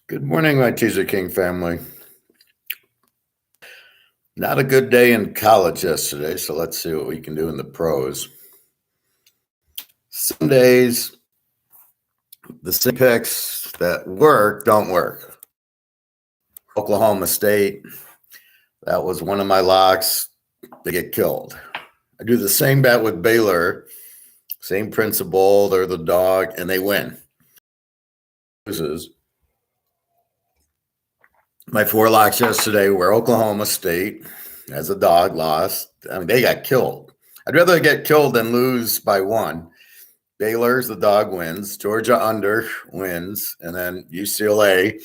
Good morning, my Teaserking family. Not a good day in college yesterday, so let's see what we can do in the pros. Some days, the same picks that work don't work. Oklahoma State, that was one of my locks. They get killed. I do the same bet with Baylor, same principle. They're the dog, and they win. Loses. My four locks yesterday were Oklahoma State as a dog lost. I mean, they got killed. I'd rather get killed than lose by one. Baylor's the dog wins. Georgia under wins. And then UCLA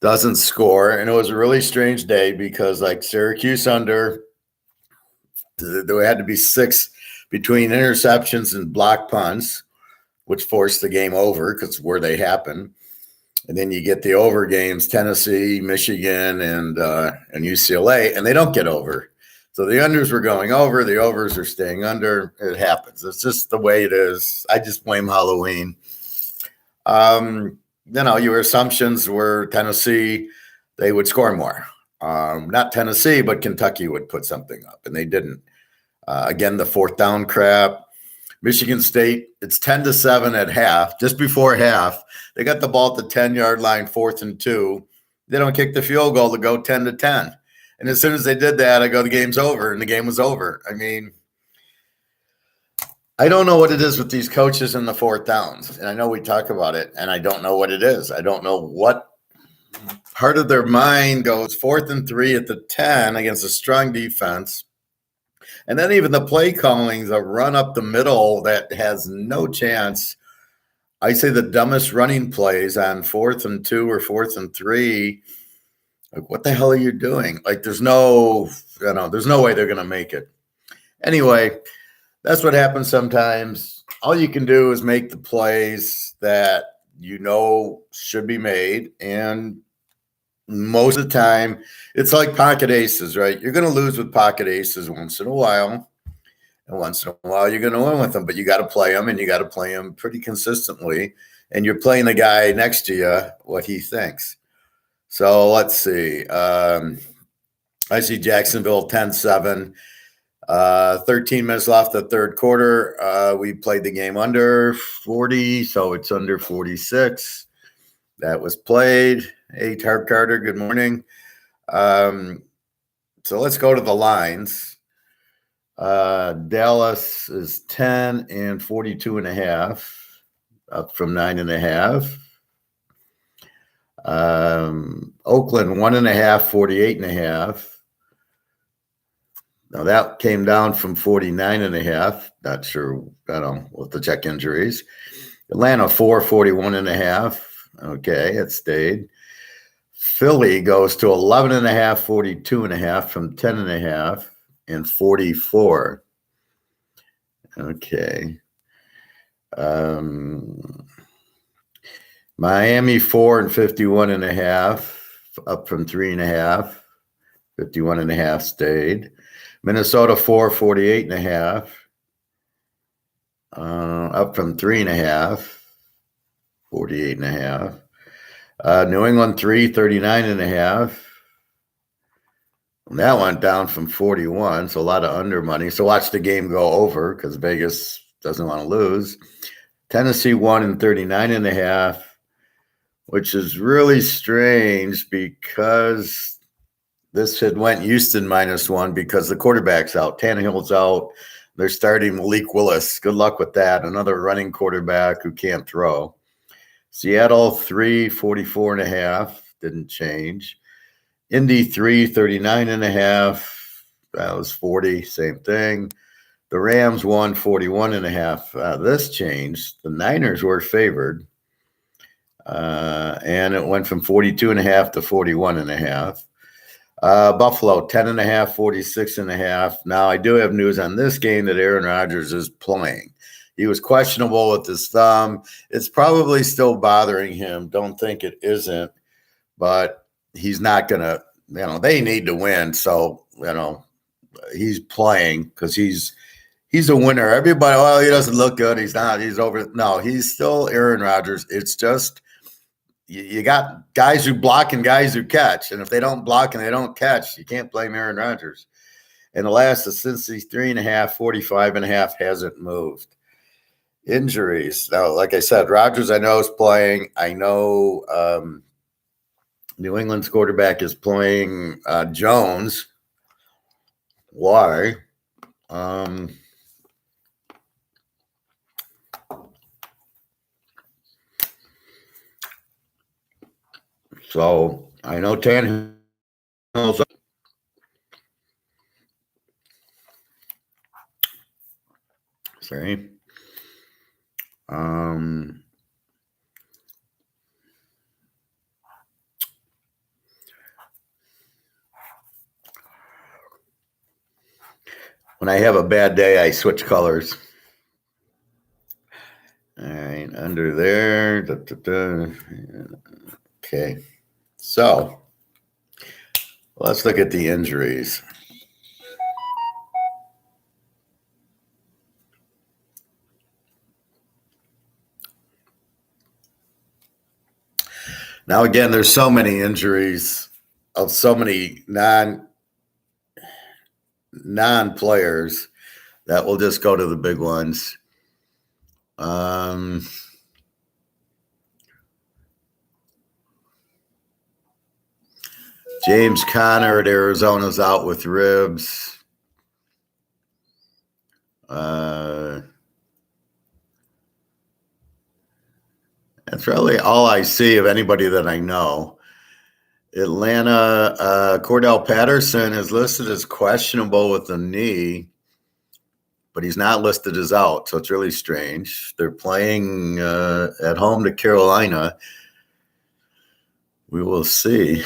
doesn't score. And it was a really strange day because, like, Syracuse under, there had to be 6 between interceptions and block punts, which forced the game over because where they happen. And then you get the over games, Tennessee, Michigan, and UCLA, and they don't get over. So the unders were going over, the overs are staying under. It happens. It's just the way it is. I just blame Halloween. Your assumptions were Tennessee, they would score more. Not Tennessee, but Kentucky would put something up, and they didn't. Again, the fourth down crap. Michigan State, it's 10-7 at half. Just before half, they got the ball at the 10-yard line, 4th and 2. They don't kick the field goal to go 10-10. And as soon as they did that, I go, the game's over, and the game was over. I mean, I don't know what it is with these coaches in the fourth downs. And I know we talk about it, and I don't know what it is. I don't know what part of their mind goes 4th and 3 at the 10 against a strong defense. And then even the play calling, the run up the middle that has no chance. I say the dumbest running plays on 4th and 2 or 4th and 3. Like, what the hell are you doing? Like, there's no way they're going to make it. Anyway, that's what happens sometimes. All you can do is make the plays that you know should be made. And most of the time, it's like pocket aces, right? You're going to lose with pocket aces once in a while. And once in a while, you're going to win with them. But you got to play them, and you got to play them pretty consistently. And you're playing the guy next to you, what he thinks. So let's see. I see Jacksonville 10-7. 13 minutes left the third quarter. We played the game under 40, so it's under 46. That was played. Hey, Tarp Carter, good morning. So let's go to the lines. Dallas is 10 and 42.5, up from 9.5. Oakland 1.5, 48.5. Now that came down from 49.5. Not sure. I don't know. We'll have to check injuries. Atlanta 4, 41.5. Okay, it stayed. Philly goes to 11.5, 42.5 from 10.5 and 44. Okay. Miami 4 and 51.5, up from 3.5. 51.5 stayed. Minnesota 4, 48.5, up from 3.5. 48.5. New England 3, 39.5. And that went down from 41, so a lot of under money. So watch the game go over because Vegas doesn't want to lose. Tennessee 1 and 39.5, which is really strange because this had went Houston -1 because the quarterback's out. Tannehill's out. They're starting Malik Willis. Good luck with that. Another running quarterback who can't throw. Seattle 3, 44.5. Didn't change. Indy 3, 39.5. That was 40. Same thing. The Rams 1, 41.5. This changed. The Niners were favored. And it went from 42.5 to 41.5. Buffalo 10.5, 46.5. Now I do have news on this game that Aaron Rodgers is playing. He was questionable with his thumb. It's probably still bothering him. Don't think it isn't, but he's not going to, they need to win. So, he's playing because he's a winner. Everybody, he doesn't look good. He's not. He's over. No, he's still Aaron Rodgers. It's just you got guys who block and guys who catch. And if they don't block and they don't catch, you can't blame Aaron Rodgers. And the last, since he's 3.5, 45.5 hasn't moved. Injuries. Now, like I said, Rodgers, I know, is playing. I know New England's quarterback is playing Jones. Why? So I know Tannehill's. Sorry. When I have a bad day, I switch colors. All right, under there. Da, da, da. Okay. So let's look at the injuries. Now, again, there's so many injuries of so many non-players that we'll just go to the big ones. James Conner at Arizona's out with ribs. That's really all I see of anybody that I know. Atlanta, Cordell Patterson is listed as questionable with the knee, but he's not listed as out, so it's really strange. They're playing at home to Carolina. We will see.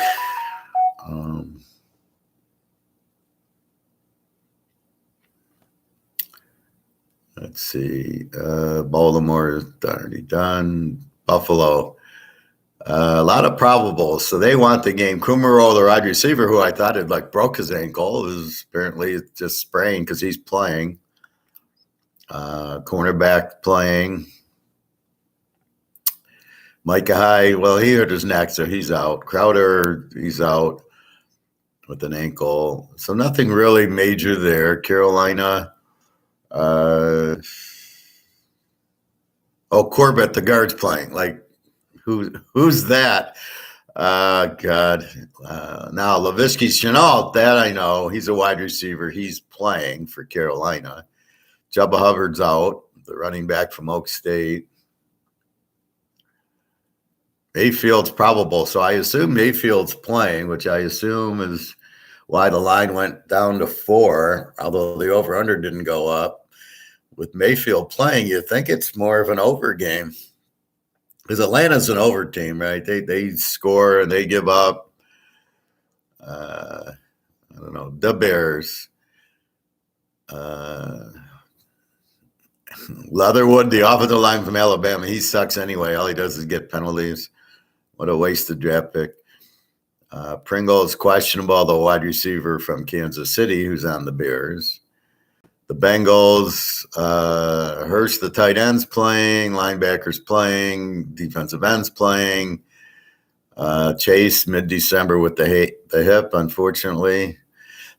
Let's see. Baltimore is already done. Buffalo. A lot of probables, so they want the game. Kumaro, the wide receiver, who I thought had broke his ankle, is apparently just sprained because he's playing. Cornerback playing. Micah Hyde, well, he hurt his neck, so he's out. Crowder, he's out with an ankle. So nothing really major there. Carolina. Corbett, the guard's playing. Who's that? God. Now, Laviska Shenault, that I know. He's a wide receiver. He's playing for Carolina. Jubba Hubbard's out, the running back from Oak State. Mayfield's probable, so I assume Mayfield's playing, which I assume is why the line went down to 4, although the over-under didn't go up. With Mayfield playing, you think it's more of an over game. Because Atlanta's an over team, right? They score and they give up. I don't know. The Bears. Leatherwood, the offensive line from Alabama, he sucks anyway. All he does is get penalties. What a wasted draft pick. Pringle is questionable, the wide receiver from Kansas City, who's on the Bears. The Bengals, Hurst, the tight end's playing, linebackers playing, defensive ends playing. Chase, mid-December with the hip, unfortunately.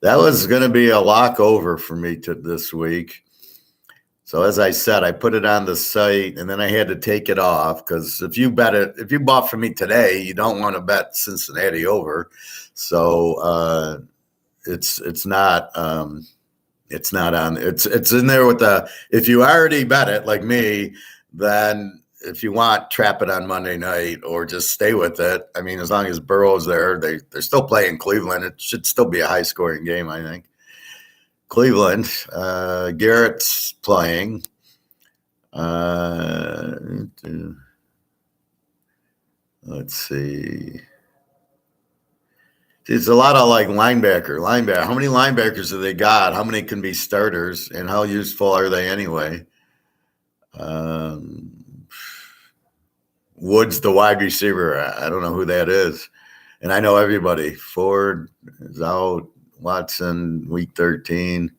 That was going to be a lock over for me this week. So as I said, I put it on the site, and then I had to take it off because if you bought from me today, you don't want to bet Cincinnati over. So it's not on. It's in there with if you already bet it like me, then if you want, trap it on Monday night or just stay with it. I mean, as long as Burrow's there, they're still playing Cleveland. It should still be a high scoring game, I think. Cleveland, Garrett's playing. Let's see. It's a lot of linebacker. How many linebackers have they got? How many can be starters? And how useful are they anyway? Woods, the wide receiver. I don't know who that is. And I know everybody. Ford is out. Watson, week 13.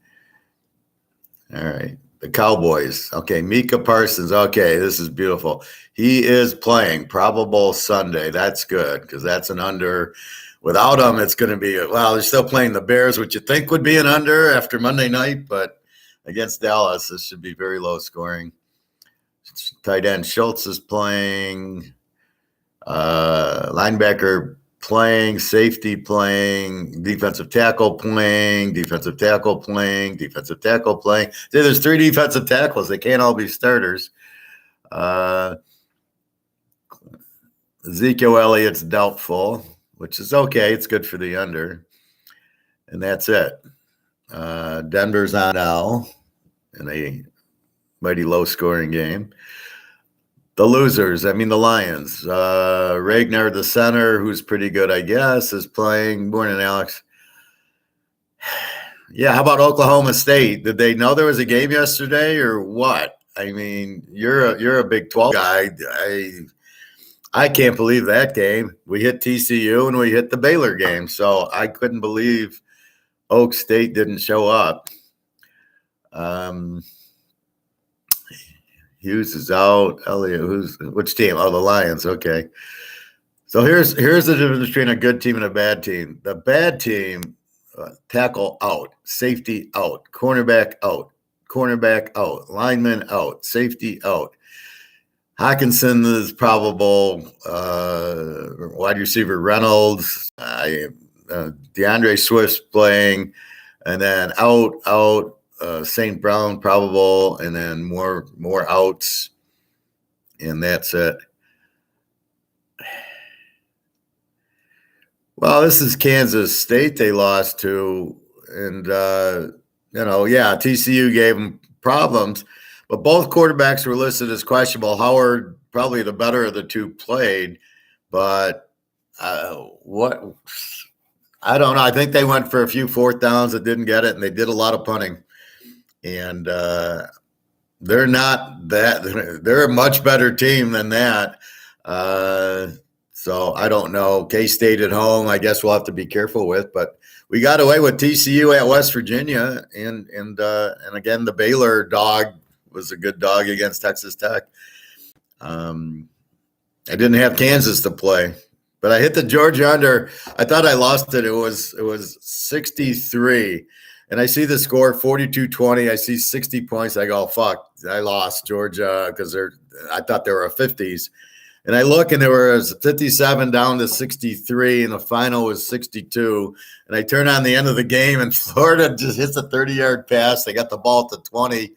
All right. The Cowboys. Okay, Micah Parsons. Okay, this is beautiful. He is playing probable Sunday. That's good because that's an under. Without him, it's going to be, well, they're still playing the Bears, which you think would be an under after Monday night, but against Dallas, this should be very low scoring. Tight end Schultz is playing. Linebacker playing, safety playing, defensive tackle playing, defensive tackle playing, defensive tackle playing. See, there's 3 defensive tackles. They can't all be starters. Ezekiel Elliott's doubtful, which is okay. It's good for the under. And that's it. Denver's on now in a mighty low-scoring game. The losers, the Lions. Ragnar, the center, who's pretty good, I guess, is playing. Morning, Alex. Yeah, how about Oklahoma State? Did they know there was a game yesterday or what? You're a Big 12 guy. I can't believe that game. We hit TCU and we hit the Baylor game, so I couldn't believe Oak State didn't show up. Hughes is out. Elliott, which team? Oh, the Lions. Okay. So here's the difference between a good team and a bad team. The bad team, tackle out, safety out, cornerback out, lineman out, safety out. Hawkinson is probable. Wide receiver Reynolds. DeAndre Swift's playing. And then out. St. Brown probable, and then more outs, and that's it. Well, this is Kansas State they lost to, and TCU gave them problems, but both quarterbacks were listed as questionable. Howard, probably the better of the two, played, but I don't know. I think they went for a few 4th downs that didn't get it, and they did a lot of punting. And they're not that. They're a much better team than that. So I don't know. K-State at home, I guess we'll have to be careful with. But we got away with TCU at West Virginia, and again the Baylor dog was a good dog against Texas Tech. I didn't have Kansas to play, but I hit the Georgia under. I thought I lost it. It was 63. And I see the score, 42-20. I see 60 points. I go, fuck, I lost Georgia because I thought they were 50s. And I look, and there was 57 down to 63, and the final was 62. And I turn on the end of the game, and Florida just hits a 30-yard pass. They got the ball at the 20,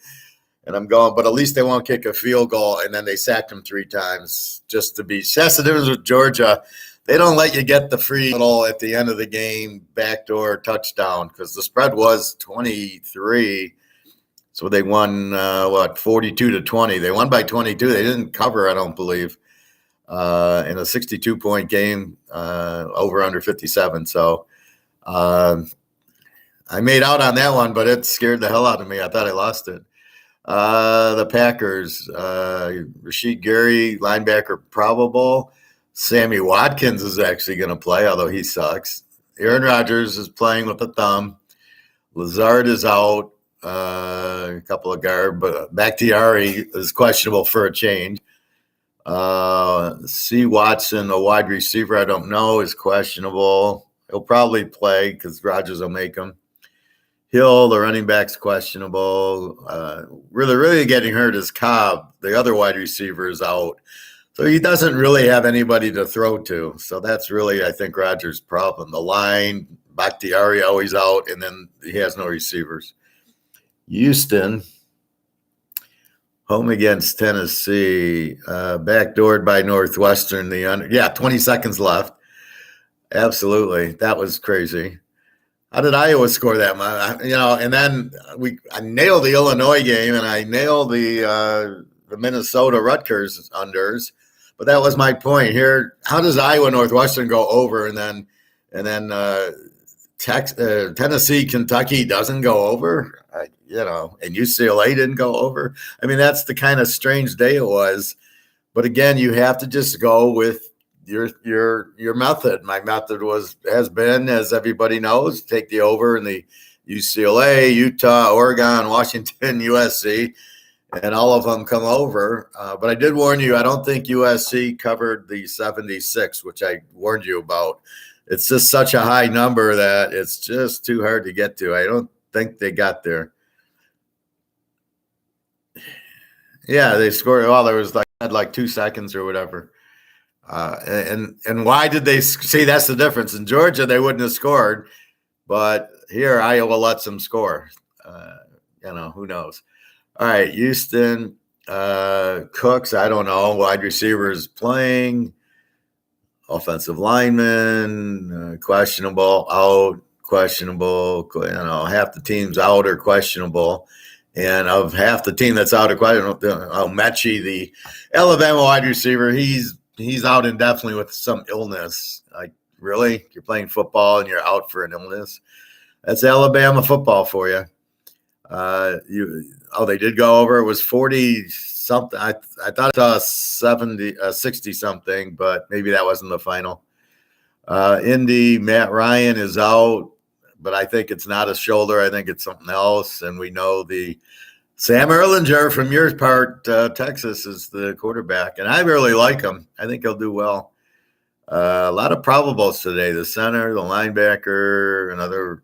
and I'm going, but at least they won't kick a field goal. And then they sacked him 3 times just to be. That's the difference with Georgia. They don't let you get the free little at the end of the game backdoor touchdown because the spread was 23. So they won, 42-20. They won by 22. They didn't cover, I don't believe, in a 62-point game, over under 57. So I made out on that one, but it scared the hell out of me. I thought I lost it. The Packers, Rasheed Gary, linebacker, probable. Sammy Watkins is actually going to play, although he sucks. Aaron Rodgers is playing with a thumb. Lazard is out. A couple of guard, but Bakhtiari is questionable for a change. C. Watson, a wide receiver, I don't know, is questionable. He'll probably play because Rodgers will make him. Hill, the running back's questionable. Really getting hurt is Cobb. The other wide receiver is out. So he doesn't really have anybody to throw to. So that's really, I think, Rodgers' problem. The line, Bakhtiari always out, and then he has no receivers. Houston, home against Tennessee, backdoored by Northwestern. 20 seconds left. Absolutely. That was crazy. How did Iowa score that much? And then I nailed the Illinois game, and I nailed the Minnesota Rutgers unders. But that was my point here. How does Iowa Northwestern go over, and then Tennessee Kentucky doesn't go over? And UCLA didn't go over. That's the kind of strange day it was. But again, you have to just go with your method. My method has been, as everybody knows, take the over in the UCLA, Utah, Oregon, Washington, USC, and all of them come over. But I did warn you, I don't think USC covered the 76, which I warned you about. It's just such a high number that it's just too hard to get to. I don't think they got there. Yeah, they scored. Well, there was like 2 seconds or whatever. And why did they see? That's the difference. In Georgia, they wouldn't have scored, but here Iowa lets them score. Who knows? All right, Houston, Cooks. I don't know. Wide receivers playing. Offensive lineman, questionable, out, questionable. Half the team's out or questionable. And of half the team that's out of questionable, Mechie, the Alabama wide receiver, he's out indefinitely with some illness. Like, really? You're playing football and you're out for an illness? That's Alabama football for you. They did go over. It was 40 something. I thought I saw 60 something, but maybe that wasn't the final. Indy, Matt Ryan is out, but I think it's not a shoulder. I think it's something else. And we know the Sam Erlinger from your part, Texas, is the quarterback. And I really like him. I think he'll do well. A lot of probables today. The center, the linebacker, another.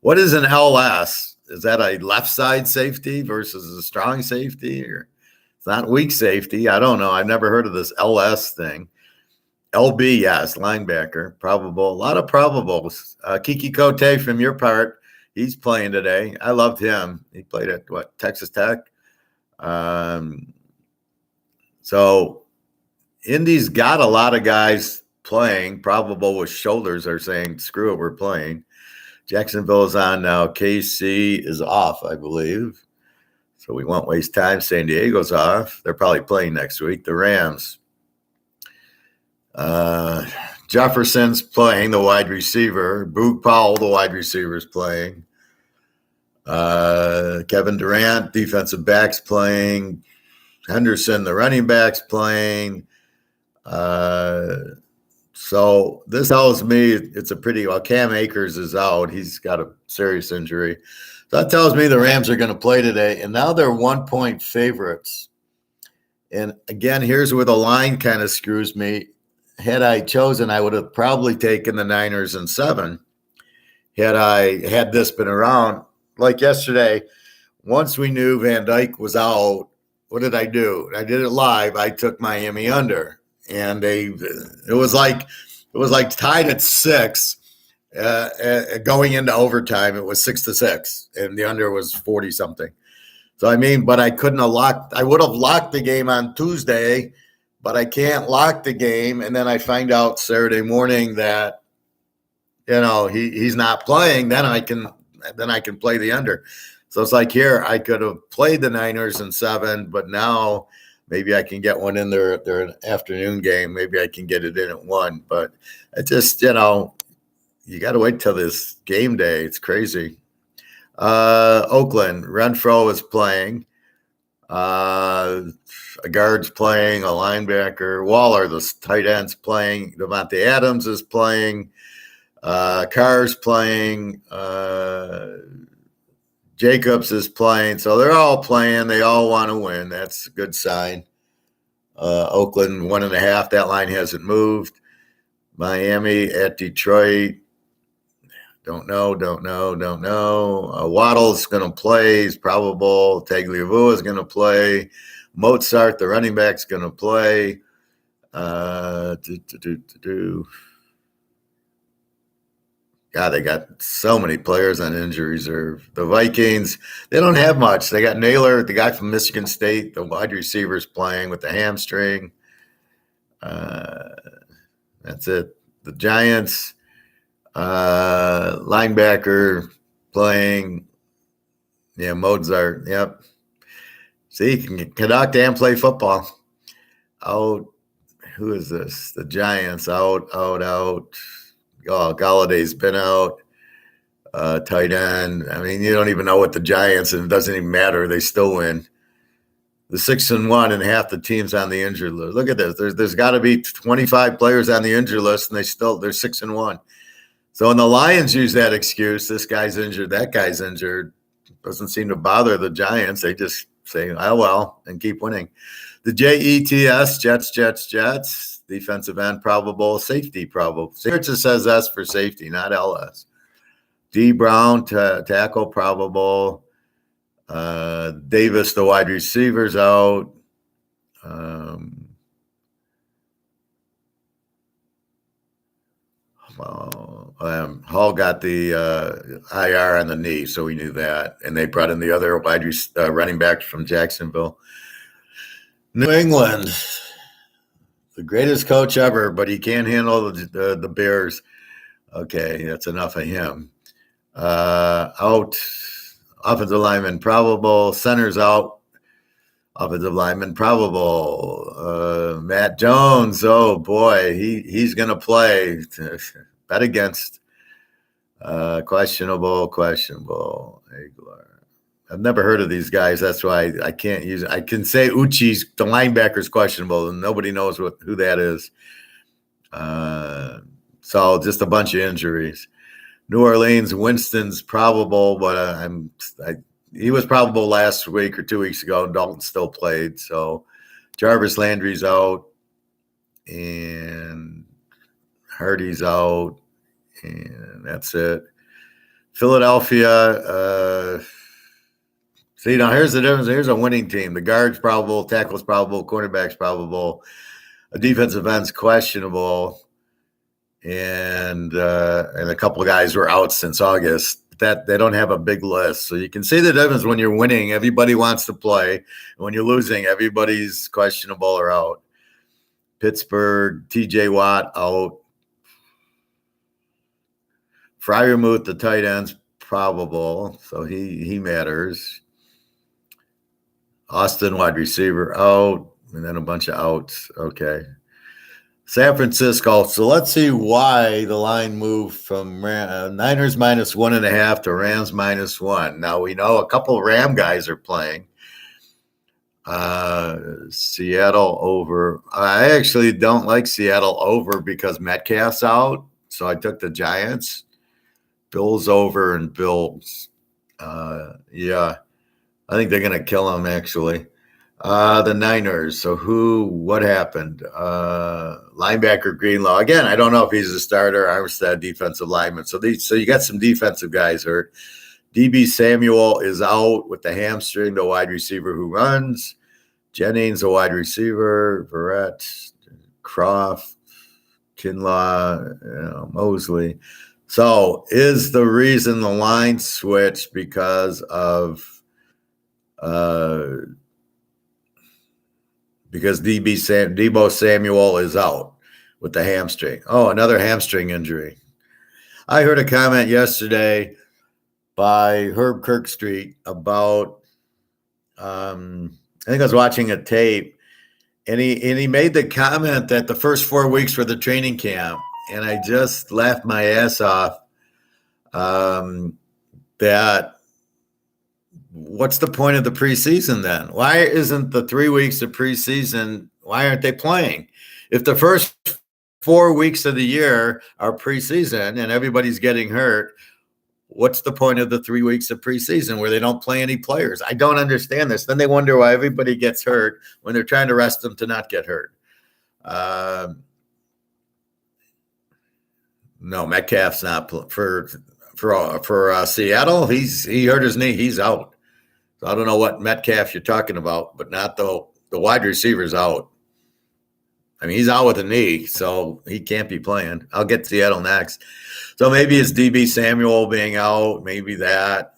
What is an LS? Is that a left side safety versus a strong safety? Or it's not weak safety? I don't know. I've never heard of this LS thing. LB, yes, linebacker, probable. A lot of probables. Kiki Cote from your part, he's playing today. I loved him. He played at Texas Tech. So Indy's got a lot of guys playing. Probable with shoulders are saying, screw it, we're playing. Jacksonville is on now. KC is off, I believe. So we won't waste time. San Diego's off. They're probably playing next week. The Rams. Jefferson's playing, the wide receiver. Boog Powell, the wide receiver, is playing. Kevin Durant, defensive back's playing. Henderson, the running back's playing. So this tells me it's a pretty well. Cam Akers is out. He's got a serious injury. So that tells me the Rams are going to play today. And now they're 1-point favorites. And again, here's where the line kind of screws me. Had I chosen, I would have probably taken the Niners in 7. Had this been around. Like yesterday, once we knew Van Dyke was out, what did I do? I did it live. I took Miami under. And it was like tied at 6, going into overtime. It was 6-6, and the under was 40 something. So but I couldn't have locked. I would have locked the game on Tuesday, but I can't lock the game. And then I find out Saturday morning that he's not playing. Then I can play the under. So it's like here I could have played the Niners in 7, but now. Maybe I can get one in their afternoon game. Maybe I can get it in at 1. But it just, you got to wait till this game day. It's crazy. Oakland, Renfro is playing. A guard's playing, a linebacker. Waller, the tight end's playing. Devontae Adams is playing. Carr's playing. Jacobs is playing. So they're all playing. They all want to win. That's a good sign. Oakland 1.5. That line hasn't moved. Miami at Detroit. Don't know. Waddle's going to play. He's probable. Tagliavua is going to play. Mozart, the running back's going to play. God, they got so many players on injury reserve. The Vikings, they don't have much. They got Naylor, the guy from Michigan State, the wide receiver's playing with the hamstring. That's it. The Giants, linebacker playing. Yeah, Mozart. Yep. See, he can conduct and play football. Out. Who is this? The Giants. Out. Galladay's been out. Tight end. I mean, you don't even know what the Giants, and it doesn't even matter. They still win. The 6-1, and half the team's on the injured list. Look at this. There's got to be 25 players on the injured list, and they're 6-1. So when the Lions use that excuse, this guy's injured, that guy's injured, doesn't seem to bother the Giants. They just say, oh, well, and keep winning. The Jets, Jets, defensive end probable, safety probable. It just says S for safety, not LS. D. Brown, tackle probable. Davis, the wide receivers out. Hall got the IR on the knee, so we knew that. And they brought in the other running back from Jacksonville. New England, the greatest coach ever, but he can't handle the Bears. Okay, that's enough of him. Out, offensive lineman probable, centers out, offensive lineman probable. Matt Jones, oh boy, he's going to play. Bet against. Questionable. I've never heard of these guys. That's why I can't use it. I can say Uchi's, the linebacker's questionable, and nobody knows who that is. So just a bunch of injuries. New Orleans, Winston's probable, but he was probable last week or 2 weeks ago. Dalton still played. So Jarvis Landry's out, and Hardy's out, and that's it. Philadelphia, see, now here's the difference. Here's a winning team. The guard's probable, tackle's probable, cornerback's probable, a defensive end's questionable, and a couple of guys were out since August. That they don't have a big list. So you can see the difference. When you're winning, everybody wants to play. And when you're losing, everybody's questionable or out. Pittsburgh, TJ Watt out. Freiermuth, the tight end's probable, so he matters. Austin, wide receiver, out, and then a bunch of outs. Okay. San Francisco. So let's see why the line moved from Niners -1.5 to Rams -1. Now we know a couple of Ram guys are playing. Seattle over. I actually don't like Seattle over because Metcalf's out, so I took the Giants. Bills over and Bills. Yeah, I think they're going to kill them, actually. The Niners. So what happened? Linebacker Greenlaw. Again, I don't know if he's a starter. Armstead, defensive lineman. So you got some defensive guys hurt. DB Samuel is out with the hamstring, the wide receiver who runs. Jennings, the wide receiver. Verrett, Croft, Kinlaw, Mosley. So is the reason the line switched because Debo Samuel is out with the hamstring. Oh, another hamstring injury. I heard a comment yesterday by Herb Kirkstreet about I think I was watching a tape, and he made the comment that the first 4 weeks were the training camp. And I just laughed my ass off that what's the point of the preseason then? Why isn't the 3 weeks of preseason, why aren't they playing? If the first 4 weeks of the year are preseason and everybody's getting hurt, what's the point of the 3 weeks of preseason where they don't play any players? I don't understand this. Then they wonder why everybody gets hurt when they're trying to rest them to not get hurt. No, Metcalf's not for Seattle. He hurt his knee. He's out. So I don't know what Metcalf you're talking about, but not the wide receiver's out. I mean, he's out with a knee, so he can't be playing. I'll get Seattle next. So maybe it's DB Samuel being out, maybe that.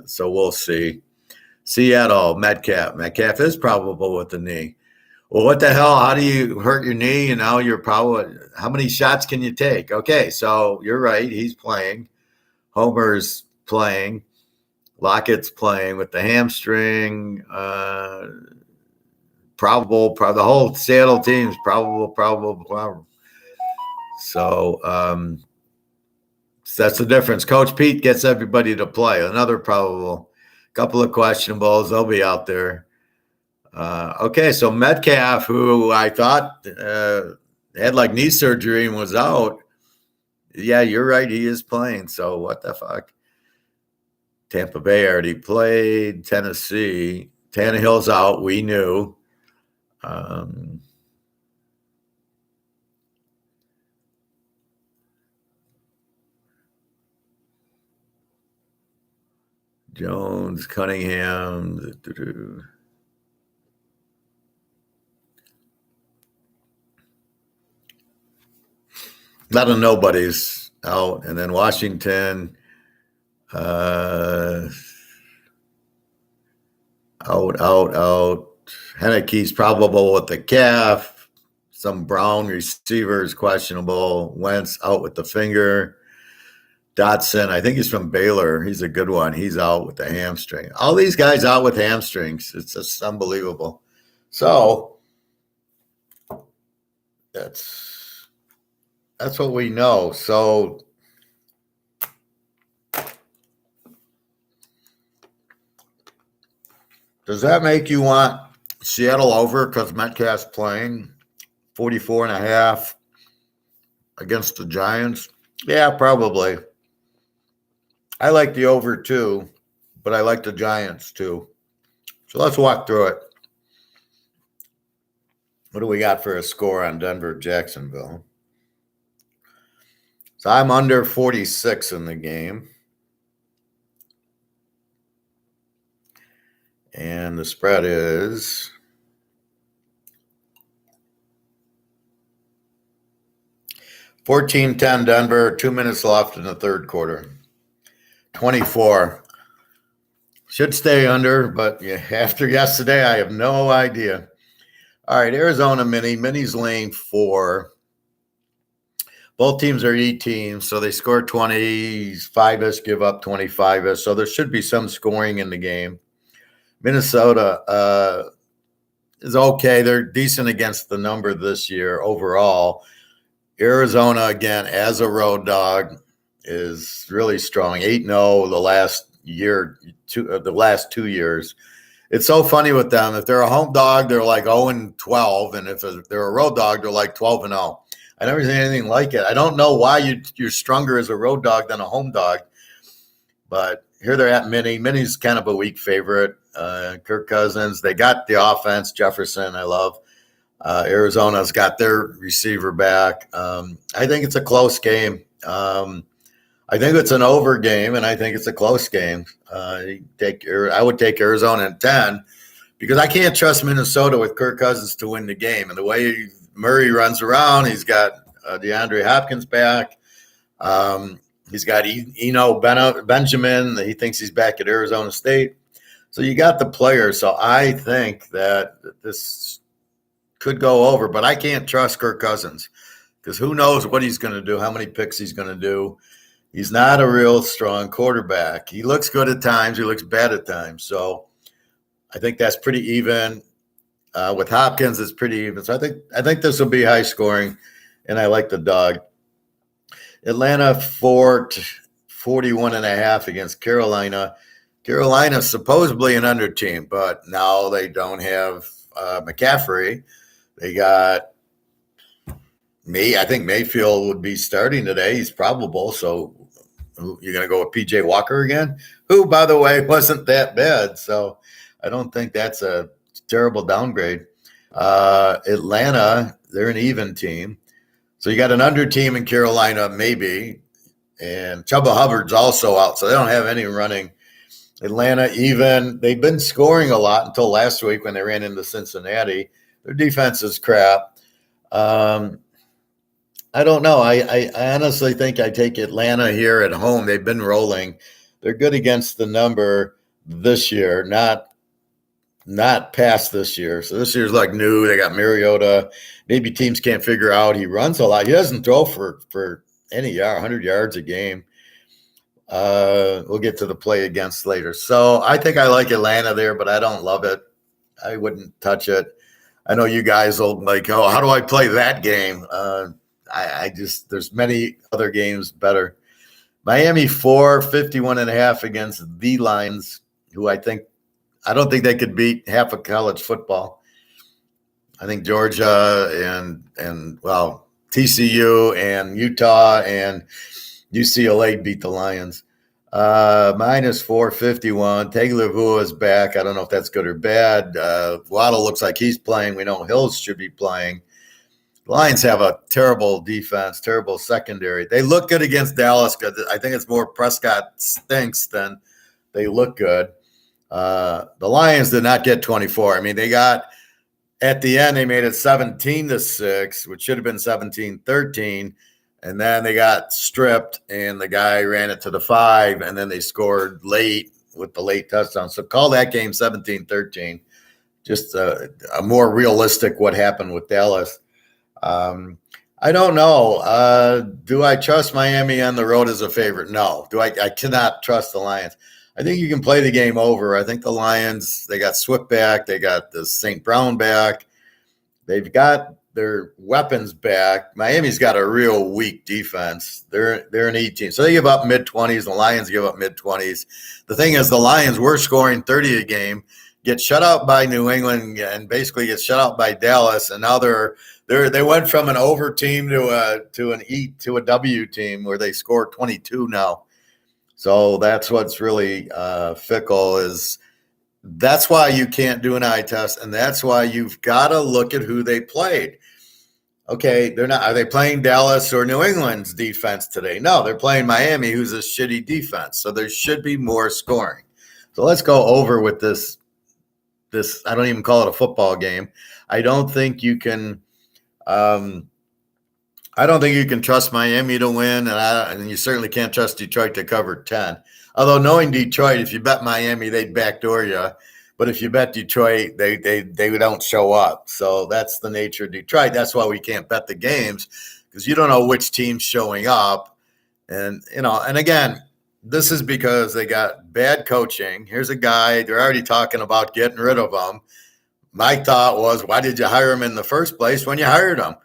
So we'll see. Seattle, Metcalf. Metcalf is probable with the knee. Well, what the hell? How do you hurt your knee? And now you're probably, how many shots can you take? Okay, so you're right. He's playing. Homer's playing. Lockett's playing with the hamstring. Probable. The whole Seattle team's probable. So that's the difference. Coach Pete gets everybody to play. Another probable. Couple of questionables. They'll be out there. Okay, so Metcalf, who I thought had like knee surgery and was out, Yeah, you're right. He is playing. So what the fuck? Tampa Bay already played. Tennessee. Tannehill's out. We knew. Um, Jones, Cunningham. A lot of nobodies out. And then Washington. Out. Heineke's probable with the calf. Some Brown receivers questionable. Wentz out with the finger. Dotson, I think he's from Baylor. He's a good one. He's out with the hamstring. All these guys out with hamstrings. It's just unbelievable. So that's what we know. So does that make you want Seattle over because Metcalf's playing 44.5 against the Giants? Yeah, probably. I like the over too, but I like the Giants too. So let's walk through it. What do we got for a score on Denver Jacksonville? So I'm under 46 in the game. And the spread is 14-10 Denver, 2 minutes left in the third quarter. 24. Should stay under, but after yesterday, I have no idea. All right, Arizona Mini. Mini's lane 4. Both teams are E teams, so they score 25-ish, give up 25-ish. So there should be some scoring in the game. Minnesota is okay. They're decent against the number this year overall. Arizona, again, as a road dog, is really strong. 8-0 the last year, the last 2 years. It's so funny with them. If they're a home dog, they're like 0-12, and if they're a road dog, they're like 12-0. I never seen anything like it. I don't know why you're stronger as a road dog than a home dog, but here they're at Mini. Mini's kind of a weak favorite. Kirk Cousins, they got the offense. Jefferson, I love. Arizona's got their receiver back. I think it's a close game. I think it's an over game, and I think it's a close game. I would take Arizona in 10 because I can't trust Minnesota with Kirk Cousins to win the game. And the way Murray runs around, he's got DeAndre Hopkins back. He's got Benjamin. He thinks he's back at Arizona State. So you got the players. So I think that this could go over, but I can't trust Kirk Cousins because who knows what he's going to do, how many picks he's going to do. He's not a real strong quarterback. He looks good at times. He looks bad at times. So I think that's pretty even. With Hopkins, it's pretty even. So I think this will be high scoring, and I like the dog. Atlanta 41.5 against Carolina. Carolina's supposedly an under team, but now they don't have McCaffrey. They got me. I think Mayfield would be starting today. He's probable. So you're going to go with PJ Walker again, who, by the way, wasn't that bad. So I don't think that's a terrible downgrade. Atlanta, they're an even team. So you got an under team in Carolina, maybe. And Chuba Hubbard's also out. So they don't have any running. Atlanta, even. They've been scoring a lot until last week when they ran into Cincinnati. Their defense is crap. I don't know. I honestly think I take Atlanta here at home. They've been rolling. They're good against the number this year, not past this year. So this year's like new. They got Mariota. Maybe teams can't figure out. He runs a lot. He doesn't throw for any 100 yards a game. We'll get to the play against later. So I think I like Atlanta there, but I don't love it. I wouldn't touch it. I know you guys will like, oh, how do I play that game? I just, there's many other games better. Miami 51.5 against the Lions, who I don't think they could beat half of college football. I think Georgia and TCU and Utah and UCLA beat the Lions. Minus 451. Tagovailoa is back. I don't know if that's good or bad. Waddle looks like he's playing. We know Hills should be playing. The Lions have a terrible defense, terrible secondary. They look good against Dallas. I think it's more Prescott stinks than they look good. The Lions did not get 24. I mean, they got at the end, they made it 17-6, which should have been 17-13. And then they got stripped, and the guy ran it to the 5, and then they scored late with the late touchdown. So call that game 17-13. Just a more realistic what happened with Dallas. I don't know. Do I trust Miami on the road as a favorite? No. I cannot trust the Lions. I think you can play the game over. I think the Lions, they got Swift back. They got the St. Brown back. They've got their weapons back. Miami's got a real weak defense. They're an E team. So they give up mid-20s. The Lions give up mid-20s. The thing is, the Lions were scoring 30 a game, get shut out by New England, and basically get shut out by Dallas. And now they went from an over team to a W team where they score 22 now. So that's what's really fickle is that's why you can't do an eye test, and that's why you've got to look at who they played. Okay, they're not. Are they playing Dallas or New England's defense today? No, they're playing Miami, who's a shitty defense. So there should be more scoring. So let's go over with this. I don't even call it a football game. I don't think you can. I don't think you can trust Miami to win, and you certainly can't trust Detroit to cover 10. Although knowing Detroit, if you bet Miami, they'd backdoor you. But if you bet Detroit, they don't show up. So that's the nature of Detroit. That's why we can't bet the games, because you don't know which team's showing up. And again, this is because they got bad coaching. Here's a guy, they're already talking about getting rid of him. My thought was, why did you hire him in the first place when you hired him?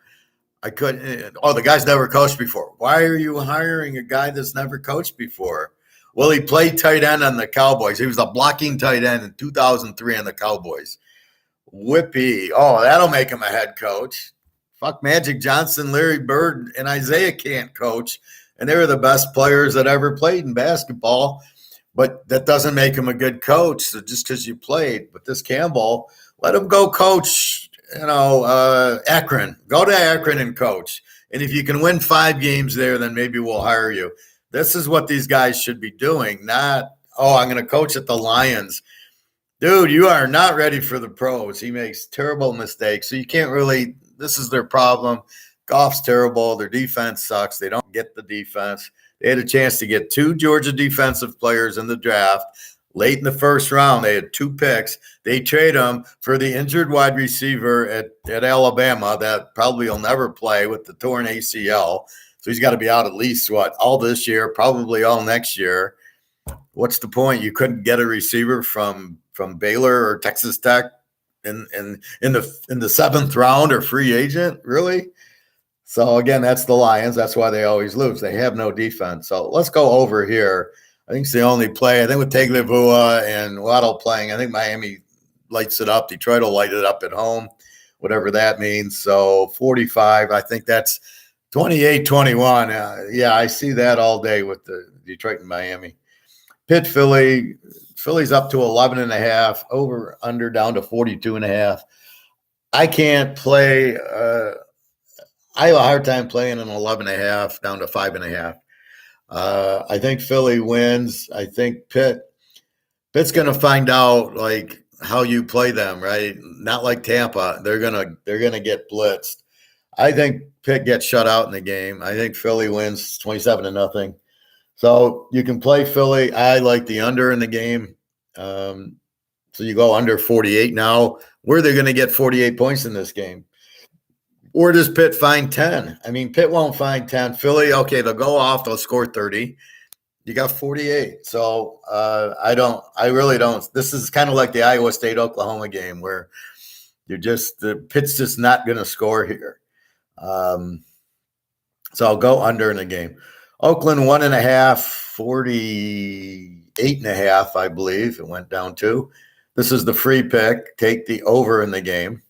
The guy's never coached before. Why are you hiring a guy that's never coached before? Well, he played tight end on the Cowboys. He was a blocking tight end in 2003 on the Cowboys. Whippy. Oh, that'll make him a head coach. Fuck, Magic Johnson, Larry Bird, and Isaiah can't coach. And they were the best players that ever played in basketball. But that doesn't make him a good coach. So just because you played. But this Campbell, let him go coach, Akron. Go to Akron and coach. And if you can win 5 games there, then maybe we'll hire you. This is what these guys should be doing, not, I'm going to coach at the Lions. Dude, you are not ready for the pros. He makes terrible mistakes. So you can't really – this is their problem. Goff's terrible. Their defense sucks. They don't get the defense. They had a chance to get 2 Georgia defensive players in the draft. Late in the first round, they had 2 picks. They trade them for the injured wide receiver at Alabama that probably will never play with the torn ACL. So he's got to be out at least, all this year, probably all next year. What's the point? You couldn't get a receiver from Baylor or Texas Tech in the 7th round or free agent, really? So, again, that's the Lions. That's why they always lose. They have no defense. So let's go over here. I think it's the only play. I think with Tagovailoa and Waddle playing, I think Miami lights it up. Detroit will light it up at home, whatever that means. So 45, I think that's 28-21. Yeah, I see that all day with the Detroit and Miami. Pitt, Philly's up to 11.5, over, under, down to 42.5. I can't play. I have a hard time playing an 11.5 down to 5.5. I think Philly wins. I think Pitt's going to find out like how you play them, right? Not like Tampa. They're gonna get blitzed. I think Pitt gets shut out in the game. I think Philly wins 27-0. So you can play Philly. I like the under in the game. So you go under 48 now. Where are they going to get 48 points in this game? Or does Pitt find 10? I mean, Pitt won't find 10. Philly, okay, they'll go off. They'll score 30. You got 48. So I really don't. This is kind of like the Iowa State-Oklahoma game where Pitt's just not going to score here. So I'll go under in the game. Oakland 1.5, 48.5, I believe it went down to. This is the free pick. Take the over in the game.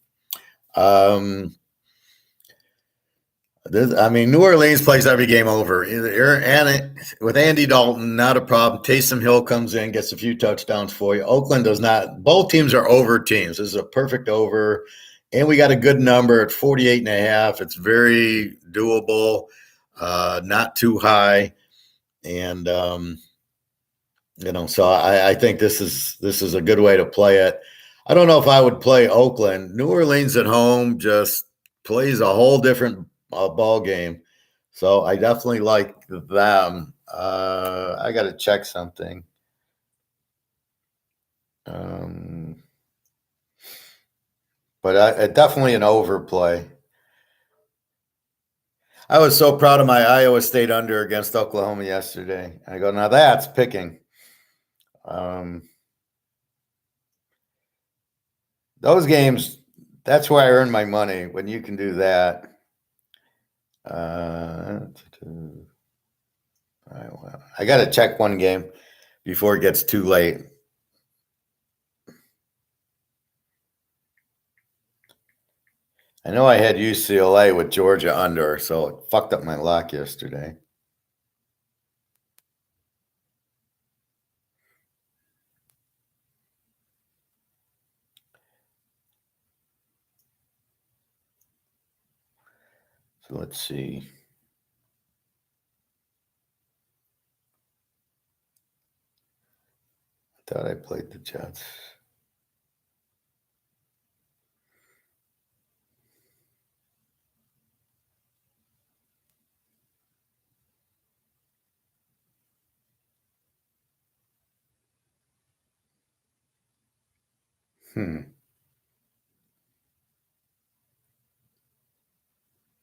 New Orleans plays every game over. And with Andy Dalton, not a problem. Taysom Hill comes in, gets a few touchdowns for you. Oakland does not. Both teams are over teams. This is a perfect over. And we got a good number at 48.5. It's very doable, not too high. And, so I think this is a good way to play it. I don't know if I would play Oakland. New Orleans at home just plays a whole different ball game. So I definitely like them. I got to check something. But definitely an overplay. I was so proud of my Iowa State under against Oklahoma yesterday. I go, now that's picking. Those games, that's where I earn my money, when you can do that. I got to check one game before it gets too late. I know I had UCLA with Georgia under, so it fucked up my lock yesterday. So let's see. I thought I played the Jets.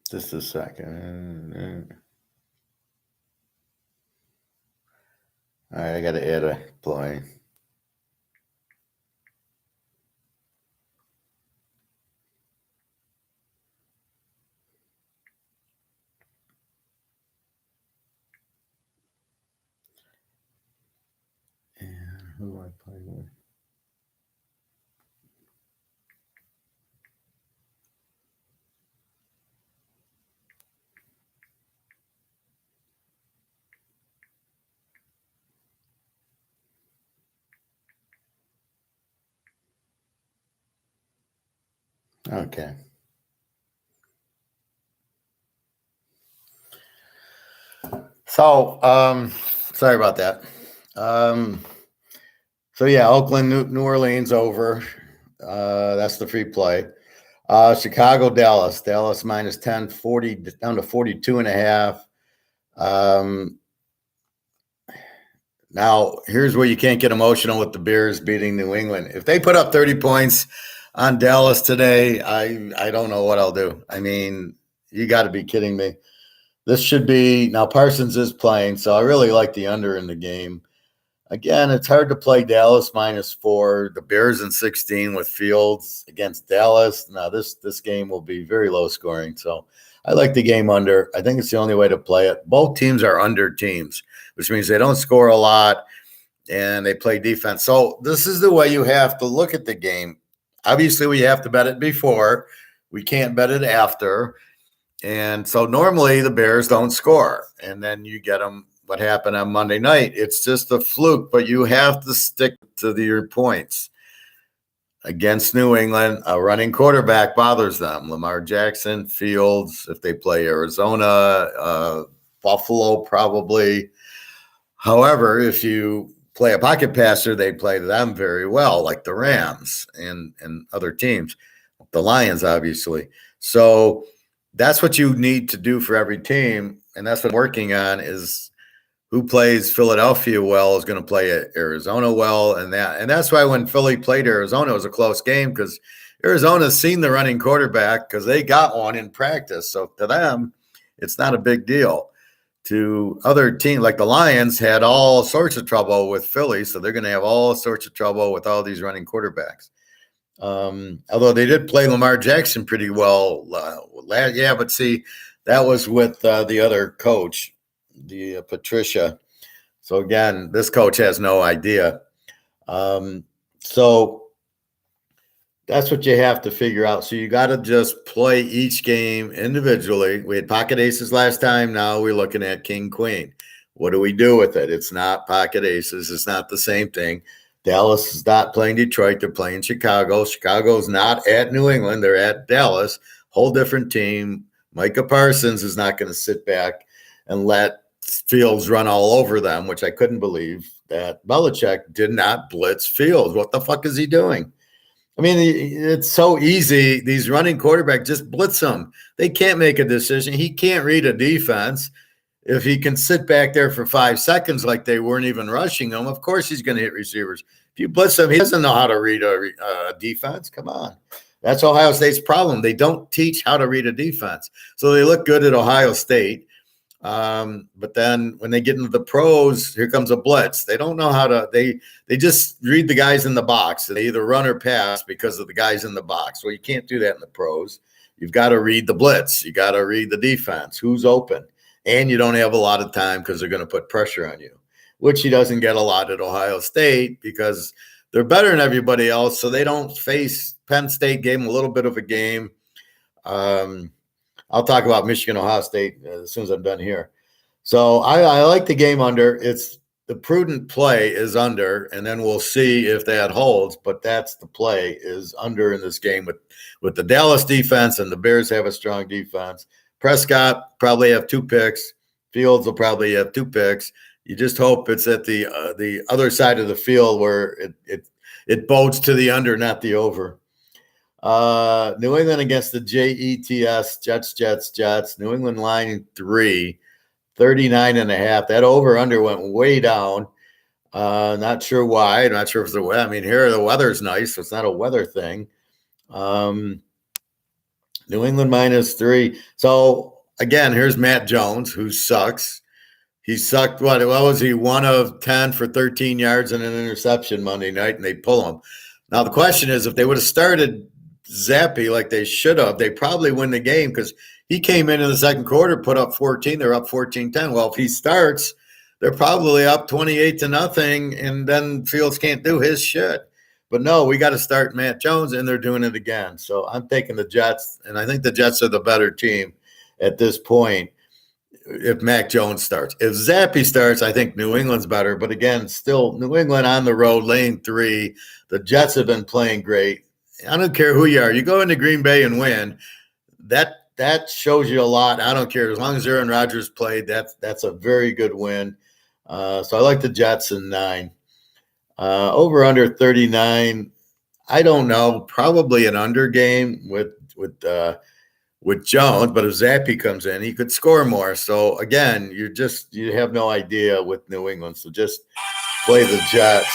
Just a second. All right, I got to add a play. And who do I play with? Okay. So, sorry about that. So yeah, Oakland, New Orleans over. That's the free play. Chicago, Dallas. Dallas minus 10, 40 down to 42.5. Now, here's where you can't get emotional with the Bears beating New England. If they put up 30 points on Dallas today, I don't know what I'll do. I mean, you got to be kidding me. This should be now. Parsons is playing, so I really like the under in the game. Again, it's hard to play Dallas -4. The Bears in 16 with Fields against Dallas. Now, this game will be very low scoring, so I like the game under. I think it's the only way to play it. Both teams are under teams, which means they don't score a lot and they play defense. So this is the way you have to look at the game. Obviously, we have to bet it before. We can't bet it after. And so normally the Bears don't score, and then you get them. What happened on Monday night? It's just a fluke, but you have to stick to your points. Against New England, a running quarterback bothers them. Lamar Jackson, Fields, if they play Arizona, Buffalo probably. However, if you play a pocket passer, they play them very well, like the Rams and other teams, the Lions, obviously. So that's what you need to do for every team, and that's what I'm working on is who plays Philadelphia well is going to play Arizona well, and that's why when Philly played Arizona, it was a close game because Arizona's seen the running quarterback because they got one in practice. So to them, it's not a big deal. To other teams like the Lions had all sorts of trouble with Philly, so they're going to have all sorts of trouble with all these running quarterbacks. Although they did play Lamar Jackson pretty well. But see, that was with the other coach, the Patricia. So again, this coach has no idea. So That's what you have to figure out. So you got to just play each game individually. We had pocket aces last time. Now we're looking at king, queen. What do we do with it? It's not pocket aces. It's not the same thing. Dallas is not playing Detroit. They're playing Chicago. Chicago's not at New England. They're at Dallas. Whole different team. Micah Parsons is not going to sit back and let Fields run all over them, which I couldn't believe that Belichick did not blitz Fields. What the fuck is he doing? I mean, it's so easy. These running quarterbacks, just blitz them. They can't make a decision. He can't read a defense. If he can sit back there for 5 seconds like they weren't even rushing him, of course he's going to hit receivers. If you blitz him, he doesn't know how to read a defense. Come on. That's Ohio State's problem. They don't teach how to read a defense. So they look good at Ohio State. But then when they get into the pros, here comes a blitz. They don't know how to, they just read the guys in the box. They either run or pass because of the guys in the box. Well, you can't do that in the pros. You've got to read the blitz. You got to read the defense, who's open. And you don't have a lot of time because they're going to put pressure on you, which he doesn't get a lot at Ohio State because they're better than everybody else. So they don't face Penn State, gave them a little bit of a game. I'll talk about Michigan, Ohio State as soon as I'm done here. So I like the game under. It's the prudent play is under, and then we'll see if that holds. But that's the play is under in this game with the Dallas defense, and the Bears have a strong defense. Prescott probably have 2 picks. Fields will probably have 2 picks. You just hope it's at the other side of the field where it bodes to the under, not the over. New England against the Jets. New England line 3, 39.5. That over under went way down. Not sure why. Not sure if it's the weather. I mean, here the weather's nice, so it's not a weather thing. New England -3. So again, here's Matt Jones, who sucks. He sucked. What was he? 1 of 10 for 13 yards and an interception Monday night, and they pull him. Now the question is, if they would have started Zappy like they should have, they probably win the game because he came in the second quarter, put up 14. They're up 14-10. Well, if he starts, they're probably up 28-0, and then Fields can't do his shit. But no, we got to start Matt Jones, and they're doing it again. So I'm taking the Jets, and I think the Jets are the better team at this point if Mac Jones starts. If Zappy starts, I think New England's better. But again, still New England on the road, lane 3. The Jets have been playing great. I don't care who you are. You go into Green Bay and win. That shows you a lot. I don't care. As long as Aaron Rodgers played, that's a very good win. So I like the Jets in 9. Over under 39. I don't know. Probably an under game with Jones, but if Zappy comes in, he could score more. So again, you have no idea with New England. So just play the Jets.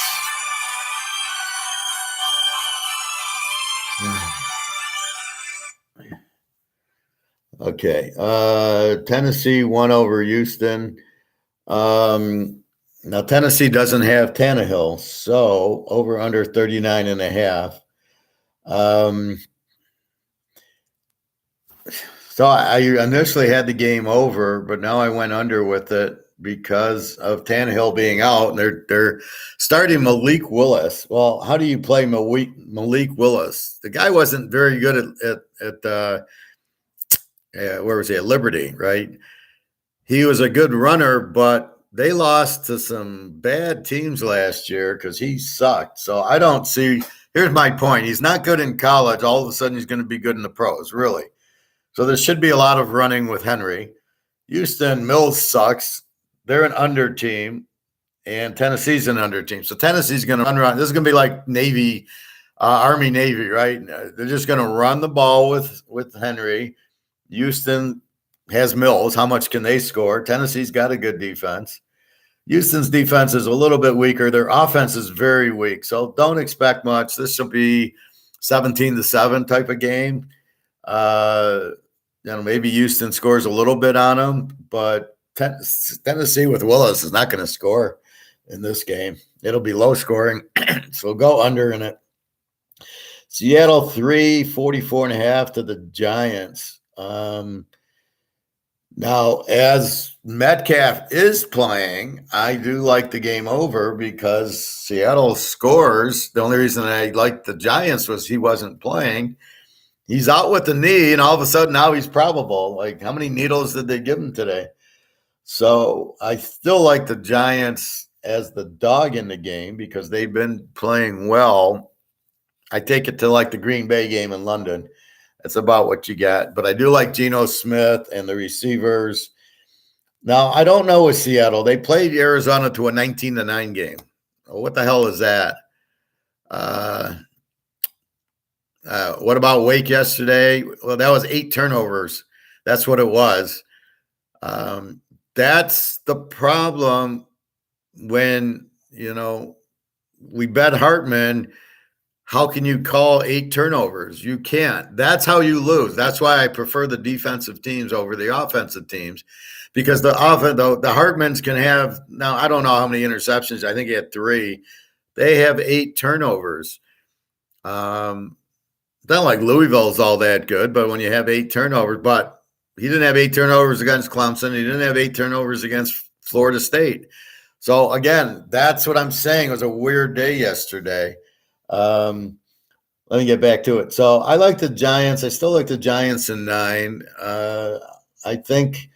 Okay. Tennessee won over Houston. Now Tennessee doesn't have Tannehill, so over under 39.5. So I initially had the game over, but now I went under with it because of Tannehill being out, and they're starting Malik Willis. Well, how do you play Malik Willis? The guy wasn't very good at where was he, at Liberty, right? He was a good runner, but they lost to some bad teams last year because he sucked. So I don't see. Here's my point: he's not good in college. All of a sudden, he's going to be good in the pros, really. So there should be a lot of running with Henry. Houston Mills sucks. They're an under team, and Tennessee's an under team. So Tennessee's going to run. This is going to be like Navy, Army Navy, right? They're just going to run the ball with Henry. Houston has Mills. How much can they score? Tennessee's got a good defense. Houston's defense is a little bit weaker. Their offense is very weak. So don't expect much. This should be 17-7 type of game. Maybe Houston scores a little bit on them, but Tennessee with Willis is not going to score in this game. It'll be low scoring. So go under in it. Seattle 3, 44.5 to the Giants. Now, as Metcalf is playing, I do like the game over because Seattle scores. The only reason I liked the Giants was he wasn't playing. He's out with the knee, and all of a sudden now he's probable. Like, how many needles did they give him today? So I still like the Giants as the dog in the game because they've been playing well. I take it to like the Green Bay game in London. That's about what you got. But I do like Geno Smith and the receivers. Now, I don't know with Seattle. They played Arizona to a 19-9 game. What the hell is that? What about Wake yesterday? Well, that was 8 turnovers. That's what it was. That's the problem when, we bet Hartman. How can you call 8 turnovers? You can't. That's how you lose. That's why I prefer the defensive teams over the offensive teams, because the Hartmans can have, now I don't know how many interceptions. I think he had 3. They have 8 turnovers. Not like Louisville's all that good, but when you have 8 turnovers, but he didn't have 8 turnovers against Clemson. He didn't have 8 turnovers against Florida State. So again, that's what I'm saying. It was a weird day yesterday. Let me get back to it. So I like the Giants. I still like the Giants in 9. I think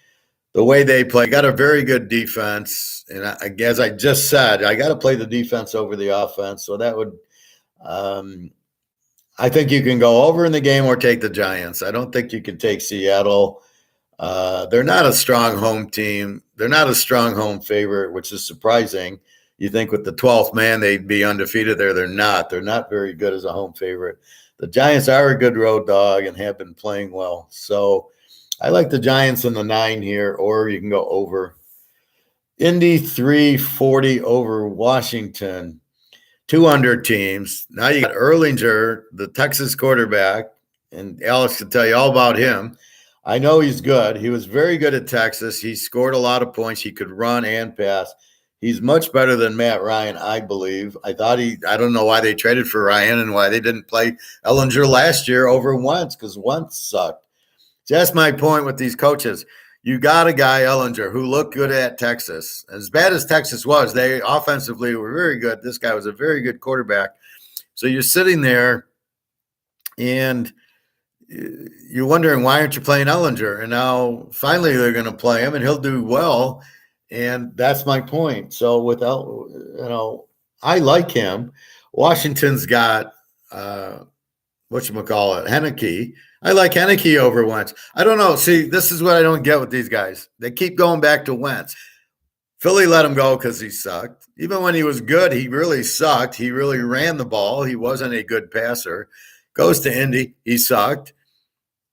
the way they play, got a very good defense. And as I just said, I got to play the defense over the offense. So that would, I think you can go over in the game or take the Giants. I don't think you can take Seattle. They're not a strong home team. They're not a strong home favorite, which is surprising. You think with the 12th man, they'd be undefeated there. They're not. They're not very good as a home favorite. The Giants are a good road dog and have been playing well. So I like the Giants in the 9 here, or you can go over. Indy 340 over Washington. 2 under teams. Now you got Erlinger, the Texas quarterback, and Alex can tell you all about him. I know he's good. He was very good at Texas. He scored a lot of points. He could run and pass. He's much better than Matt Ryan, I believe. I don't know why they traded for Ryan and why they didn't play Ellinger last year over Wentz, because Wentz sucked. So that's my point with these coaches. You got a guy, Ellinger, who looked good at Texas. As bad as Texas was, they offensively were very good. This guy was a very good quarterback. So you're sitting there and you're wondering, why aren't you playing Ellinger? And now finally they're going to play him and he'll do well. And that's my point. So without, I like him. Washington's got, Henneke. I like Henneke over Wentz. I don't know. See, this is what I don't get with these guys. They keep going back to Wentz. Philly let him go because he sucked. Even when he was good, he really sucked. He really ran the ball. He wasn't a good passer. Goes to Indy. He sucked,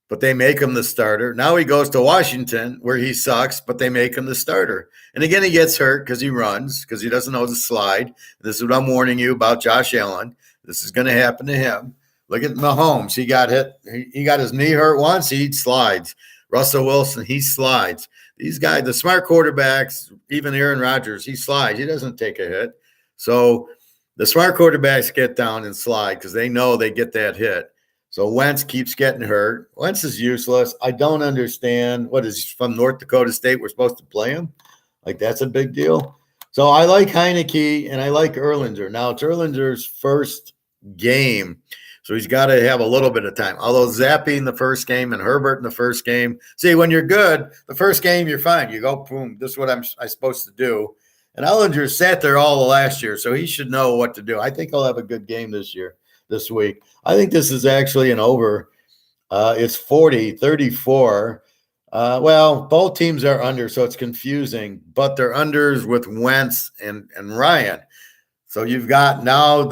but they make him the starter. Now he goes to Washington where he sucks, but they make him the starter. And again, he gets hurt because he runs, because he doesn't know the slide. This is what I'm warning you about Josh Allen. This is going to happen to him. Look at Mahomes. He got hit. He got his knee hurt once. He slides. Russell Wilson, he slides. These guys, the smart quarterbacks, even Aaron Rodgers, he slides. He doesn't take a hit. So the smart quarterbacks get down and slide because they know they get that hit. So Wentz keeps getting hurt. Wentz is useless. I don't understand. What is he, from North Dakota State? We're supposed to play him? Like, that's a big deal. So I like Heineke and I like Erlinger. Now it's Erlinger's first game, so he's got to have a little bit of time. Although Zappe in the first game and Herbert in the first game. See, when you're good, the first game, you're fine. You go, boom, this is what I'm supposed to do. And Erlinger sat there all the last year, so he should know what to do. I think he'll have a good game this week. I think this is actually an over. It's 40-34. Well, both teams are under, so it's confusing, but they're unders with Wentz and Ryan. So you've got now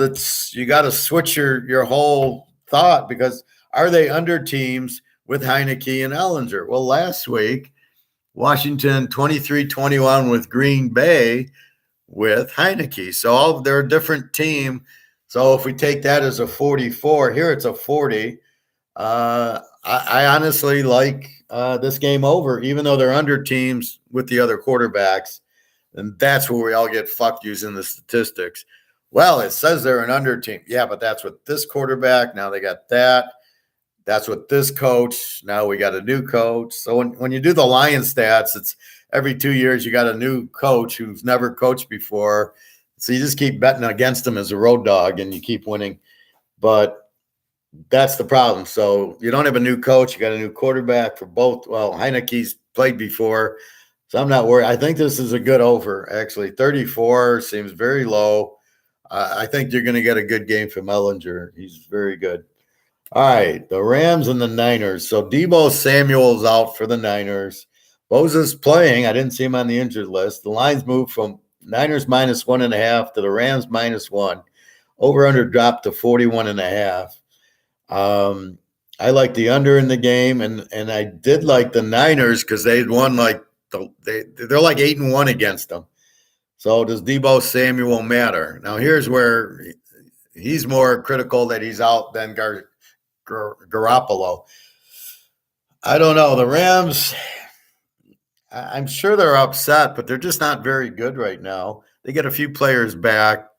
you got to switch your whole thought, because are they under teams with Heineke and Ellinger? Well, last week, Washington 23-21 with Green Bay with Heineke. So they're a different team. So if we take that as a 44, here it's a 40. I honestly like this game over, even though they're under teams with the other quarterbacks. And that's where we all get fucked using the statistics. Well, it says they're an under team. Yeah, but that's with this quarterback. Now they got that. That's what this coach, now we got a new coach. So when you do the Lions stats, it's every 2 years you got a new coach who's never coached before. So you just keep betting against them as a road dog and you keep winning. But that's the problem. So you don't have a new coach. You got a new quarterback for both. Well, Heineke's played before, so I'm not worried. I think this is a good over, actually. 34 seems very low. I think you're going to get a good game from Ellinger. He's very good. All right, the Rams and the Niners. So Deebo Samuel's out for the Niners. Bosa's playing. I didn't see him on the injured list. The lines moved from Niners -1.5 to the Rams -1. Over-under dropped to 41.5. I like the under in the game, and I did like the Niners because they'd won they're like 8-1 against them. So does Deebo Samuel matter? Now here's where he's more critical that he's out than Garoppolo. I don't know. The Rams, I'm sure they're upset, but they're just not very good right now. They get a few players back.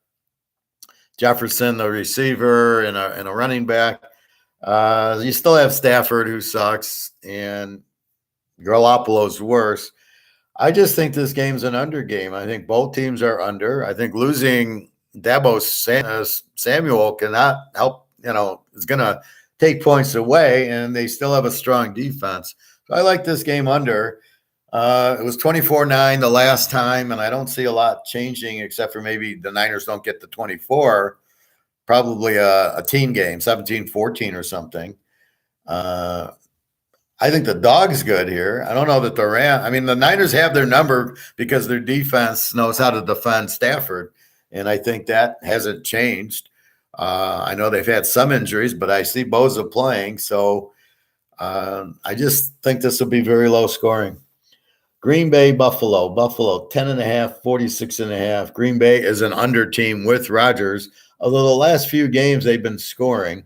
Jefferson, the receiver, and a running back. You still have Stafford, who sucks, and Garoppolo's worse. I just think this game's an under game. I think both teams are under. I think losing Deebo Samuel cannot help, is going to take points away, and they still have a strong defense. So I like this game under. It was 24-9 the last time, and I don't see a lot changing except for maybe the Niners don't get to 24. Probably a team game, 17-14 or something. I think the dog's good here. I don't know that the Niners have their number because their defense knows how to defend Stafford, and I think that hasn't changed. I know they've had some injuries, but I see Bosa playing, so I just think this will be very low scoring. Green Bay, Buffalo. Buffalo, 10.5, 46.5. Green Bay is an under team with Rodgers, although the last few games they've been scoring.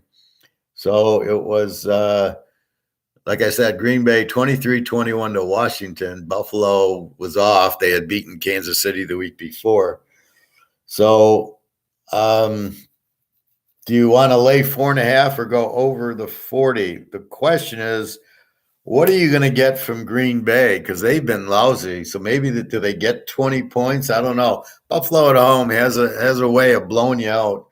So it was, like I said, Green Bay 23-21 to Washington. Buffalo was off. They had beaten Kansas City the week before. So do you want to lay 4.5 or go over the 40? The question is, what are you going to get from Green Bay? Because they've been lousy. So maybe do they get 20 points? I don't know. Buffalo at home has a way of blowing you out.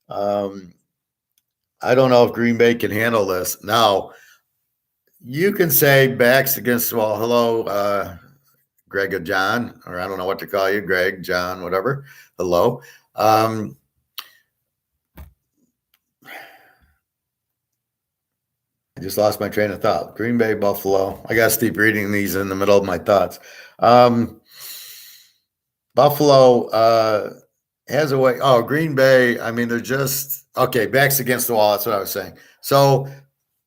I don't know if Green Bay can handle this. Now, you can say backs against the wall. Hello, Greg or John, or I don't know what to call you, Greg, John, whatever. Hello. I just lost my train of thought. Green Bay, Buffalo. I got to keep reading these in the middle of my thoughts. Buffalo has a way. Oh, Green Bay. I mean, they're just okay. Backs against the wall. That's what I was saying. So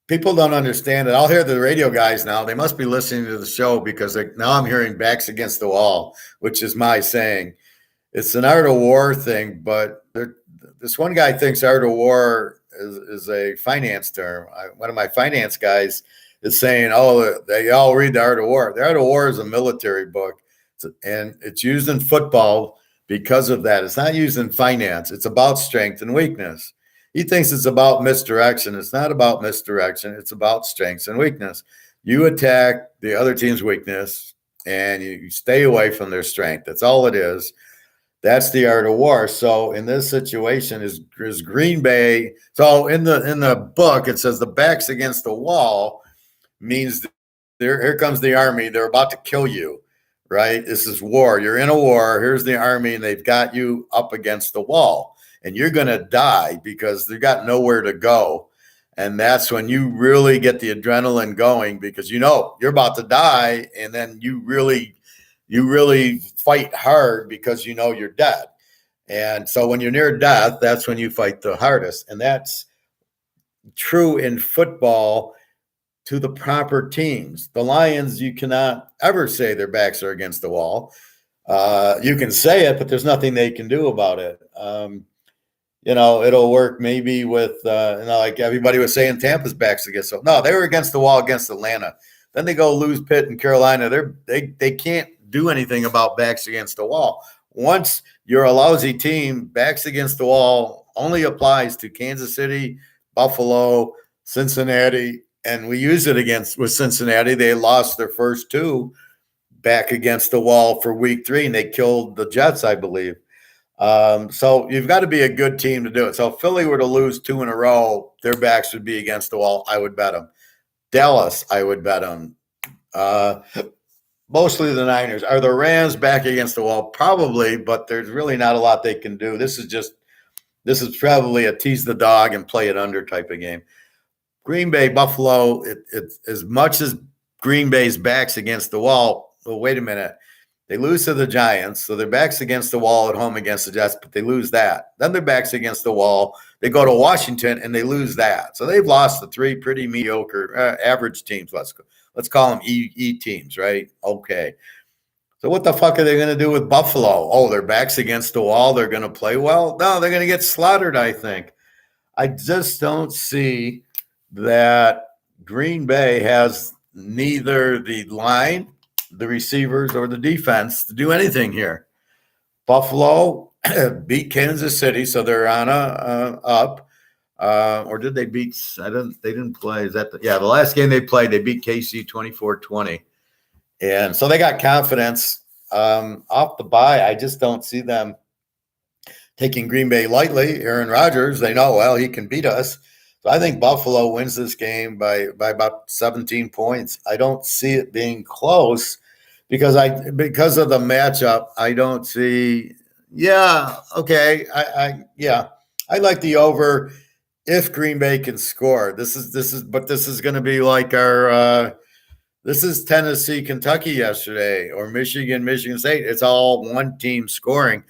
people don't understand it. I'll hear the radio guys now. They must be listening to the show because now I'm hearing backs against the wall, which is my saying. It's an art of war thing, but this one guy thinks art of war is a finance term. One of my finance guys is saying, they all read the Art of War. The Art of War is a military book, and it's used in football because of that. It's not used in finance. It's about strength and weakness. He thinks it's about misdirection. It's not about misdirection. It's about strengths and weakness. You attack the other team's weakness, and you stay away from their strength. That's all it is. That's the art of war. So in this situation is Green Bay. So in the book, it says the backs against the wall means here comes the army. They're about to kill you, right? This is war. You're in a war. Here's the army, and they've got you up against the wall, and you're going to die because they've got nowhere to go. And that's when you really get the adrenaline going because you're about to die, and then you really fight hard because you're dead. And so when you're near death, that's when you fight the hardest. And that's true in football to the proper teams. The Lions, you cannot ever say their backs are against the wall. You can say it, but there's nothing they can do about it. It'll work maybe with, like everybody was saying, Tampa's backs against the wall. No, they were against the wall against Atlanta. Then they go lose Pitt and Carolina. They can't do anything about backs against the wall. Once you're a lousy team, backs against the wall only applies to Kansas City, Buffalo, Cincinnati, and we used it with Cincinnati. They lost their first two back against the wall for week 3, and they killed the Jets, I believe. So you've got to be a good team to do it. So if Philly were to lose 2 in a row, their backs would be against the wall. I would bet them. Dallas, I would bet them. Mostly the Niners. Are the Rams back against the wall? Probably, but there's really not a lot they can do. This is probably a tease the dog and play it under type of game. Green Bay, Buffalo, it's as much as Green Bay's back's against the wall. Well, wait a minute. They lose to the Giants, so their back's against the wall at home against the Jets, but they lose that. Then their back's against the wall. They go to Washington, and they lose that. So they've lost to 3 pretty mediocre, average teams. Let's call them E teams, right? Okay. So what the fuck are they going to do with Buffalo? Oh, their back's against the wall. They're going to play well? No, they're going to get slaughtered, I think. I just don't see that Green Bay has neither the line, the receivers, or the defense to do anything here. Buffalo beat Kansas City, so they're on a up. Or did they beat? They didn't play. Is that the last game they played? They beat KC 24-20, and so they got confidence off the bye. I just don't see them taking Green Bay lightly. Aaron Rodgers, they know well he can beat us. So I think Buffalo wins this game by about 17 points. I don't see it being close because of the matchup. I don't see. Yeah, okay. I like the over if Green Bay can score. This is going to be like our. This is Tennessee, Kentucky yesterday, or Michigan, Michigan State. It's all one team scoring.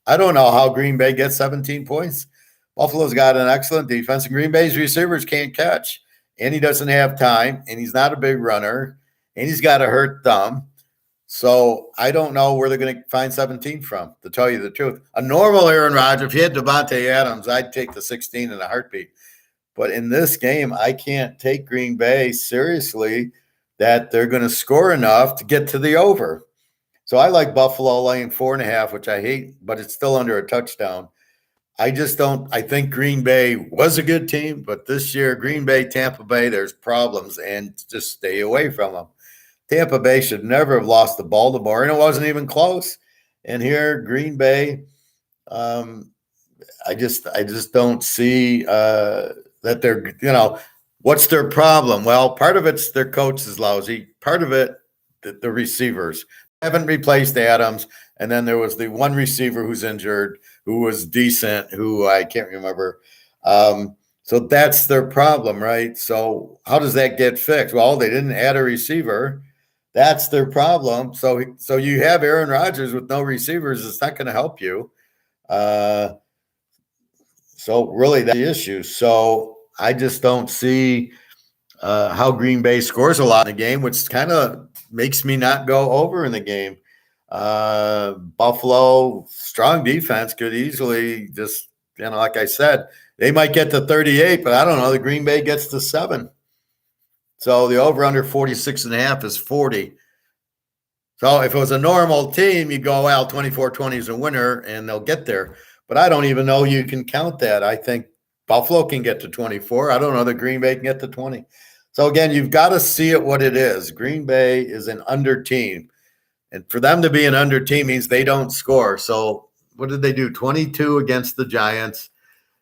I don't know how Green Bay gets 17 points. Buffalo's got an excellent defense, and Green Bay's receivers can't catch. And he doesn't have time, and he's not a big runner, and he's got a hurt thumb. So I don't know where they're going to find 17 from, to tell you the truth. A normal Aaron Rodgers, if he had Devontae Adams, I'd take the 16 in a heartbeat. But in this game, I can't take Green Bay seriously that they're going to score enough to get to the over. So I like Buffalo laying 4.5, which I hate, but it's still under a touchdown. I just don't. I think Green Bay was a good team, but this year, Green Bay, Tampa Bay, there's problems, and just stay away from them. Tampa Bay should never have lost to Baltimore, and it wasn't even close. And here, Green Bay, I just don't see that they're, what's their problem? Well, part of it's their coach is lousy. Part of it, the receivers haven't replaced Adams. And then there was the one receiver who's injured, who was decent, who I can't remember. So that's their problem, right? So how does that get fixed? Well, they didn't add a receiver. That's their problem. So you have Aaron Rodgers with no receivers. It's not going to help you. So really that's the issue. So I just don't see how Green Bay scores a lot in the game, which kind of makes me not go over in the game. Buffalo, strong defense, could easily just, like I said, they might get to 38, but I don't know. The Green Bay gets to 7. So the over under 46.5 is 40. So if it was a normal team, you go, well, 24-20 is a winner and they'll get there. But I don't even know you can count that. I think Buffalo can get to 24. I don't know that Green Bay can get to 20. So again, you've got to see it what it is. Green Bay is an under team. And for them to be an under team means they don't score. So what did they do? 22 against the Giants,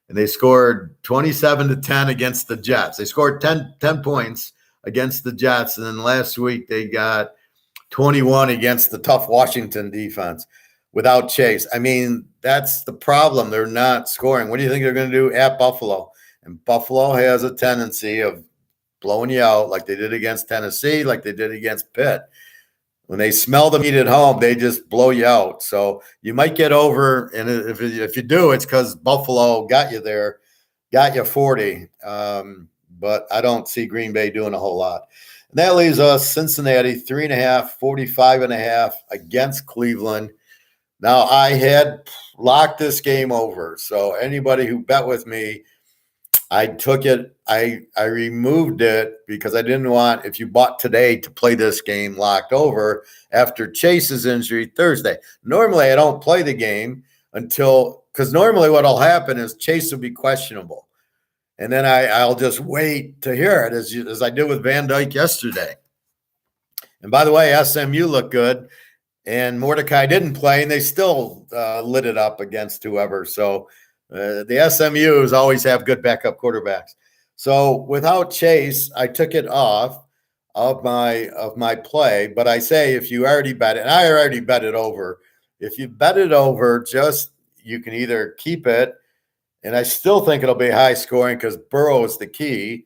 and they scored 27-10 against the Jets. They scored 10 points against the Jets, and then last week they got 21 against the tough Washington defense without Chase. I mean, that's the problem. They're not scoring. What do you think they're going to do at Buffalo? And Buffalo has a tendency of blowing you out like they did against Tennessee, like they did against Pitt. When they smell the meat at home, they just blow you out. So you might get over, and if you do, it's because Buffalo got you there, got you 40. But I don't see Green Bay doing a whole lot. And that leaves us Cincinnati 3.5, 45.5 against Cleveland. Now, I had locked this game over. So anybody who bet with me, I took it. I removed it because I didn't want, if you bought today, to play this game locked over after Chase's injury Thursday. Normally, I don't play the game because normally what will happen is Chase will be questionable. and then I'll just wait to hear it as I did with Van Dyke yesterday. And by the way, SMU looked good, and Mordecai didn't play, and they still lit it up against whoever. So the SMUs always have good backup quarterbacks. So without Chase, I took it off of my play. But I say if you already bet it, and I already bet it over. If you bet it over, you can either keep it, and I still think it'll be high scoring because Burrow is the key.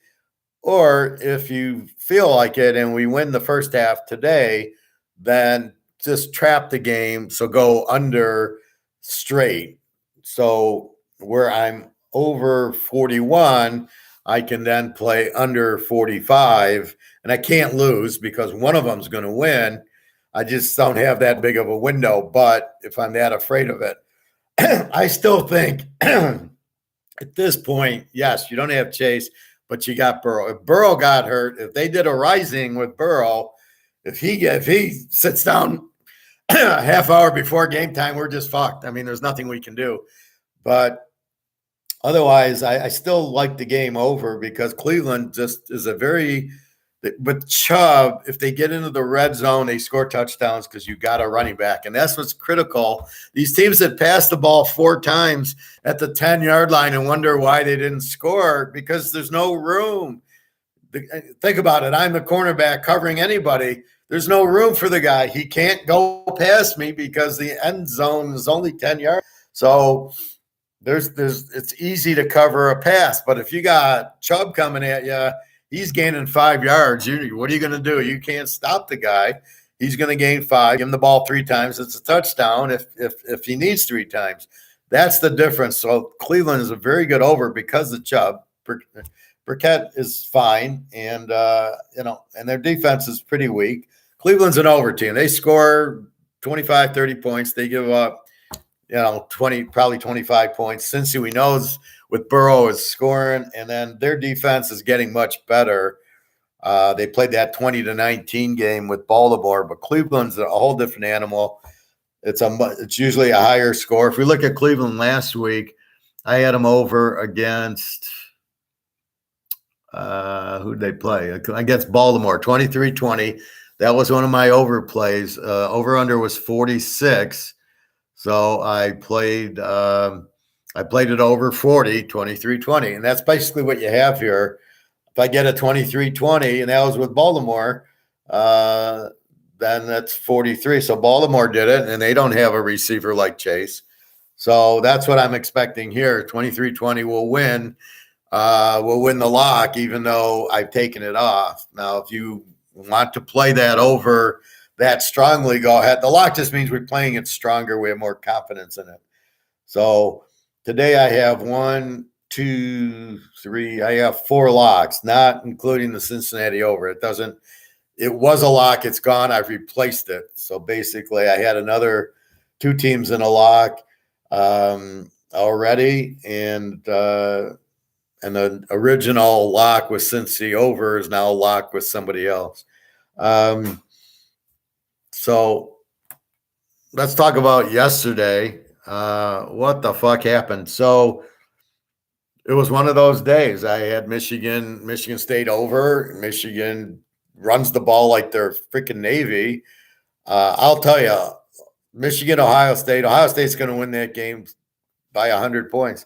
Or if you feel like it and we win the first half today, then just trap the game. So go under straight. So where I'm over 41, I can then play under 45. And I can't lose because one of them's going to win. I just don't have that big of a window. But if I'm that afraid of it, I still think at this point, yes, you don't have Chase, but you got Burrow. If Burrow got hurt, if they did a rising with Burrow, if he sits down a half hour before game time, we're just fucked. I mean, there's nothing we can do. But otherwise, I still like the game over because Cleveland just is a very – with Chubb, if they get into the red zone, they score touchdowns because you got a running back. And that's what's critical. These teams that pass the ball 4 times at the 10-yard line and wonder why they didn't score because there's no room. Think about it. I'm the cornerback covering anybody. There's no room for the guy. He can't go past me because the end zone is only 10 yards. So it's easy to cover a pass. But if you got Chubb coming at you, he's gaining 5 yards. What are you going to do? You can't stop the guy. He's going to gain 5. Give him the ball 3 times. It's a touchdown if he needs 3 times. That's the difference. So Cleveland is a very good over because of Chubb. Burkett is fine, and and their defense is pretty weak. Cleveland's an over team. They score 25, 30 points. They give up 20, probably 25 points. Cincy, we know, with Burrow is scoring, and then their defense is getting much better. They played that 20-19 game with Baltimore, but Cleveland's a whole different animal. It's usually a higher score. If we look at Cleveland last week, I had them over against who'd they play? Against Baltimore, 23-20. That was one of my over plays. Over-under was 46. So I played it over 40, 23-20. And that's basically what you have here. If I get a 23-20, and that was with Baltimore, then that's 43. So Baltimore did it, and they don't have a receiver like Chase. So that's what I'm expecting here. 23-20 will win. Will win the lock, even though I've taken it off. Now, if you want to play that over that strongly, go ahead. The lock just means we're playing it stronger. We have more confidence in it. So today I have 1, 2, 3. I have 4 locks, not including the Cincinnati over. It was a lock. It's gone. I've replaced it. So basically I had another 2 teams in a lock already. And the original lock with Cincy over is now locked with somebody else. So let's talk about yesterday. What the fuck happened? So it was one of those days. I had Michigan State over. Michigan runs the ball like they're freaking Navy. I'll tell you, Michigan, Ohio State's going to win that game by 100 points.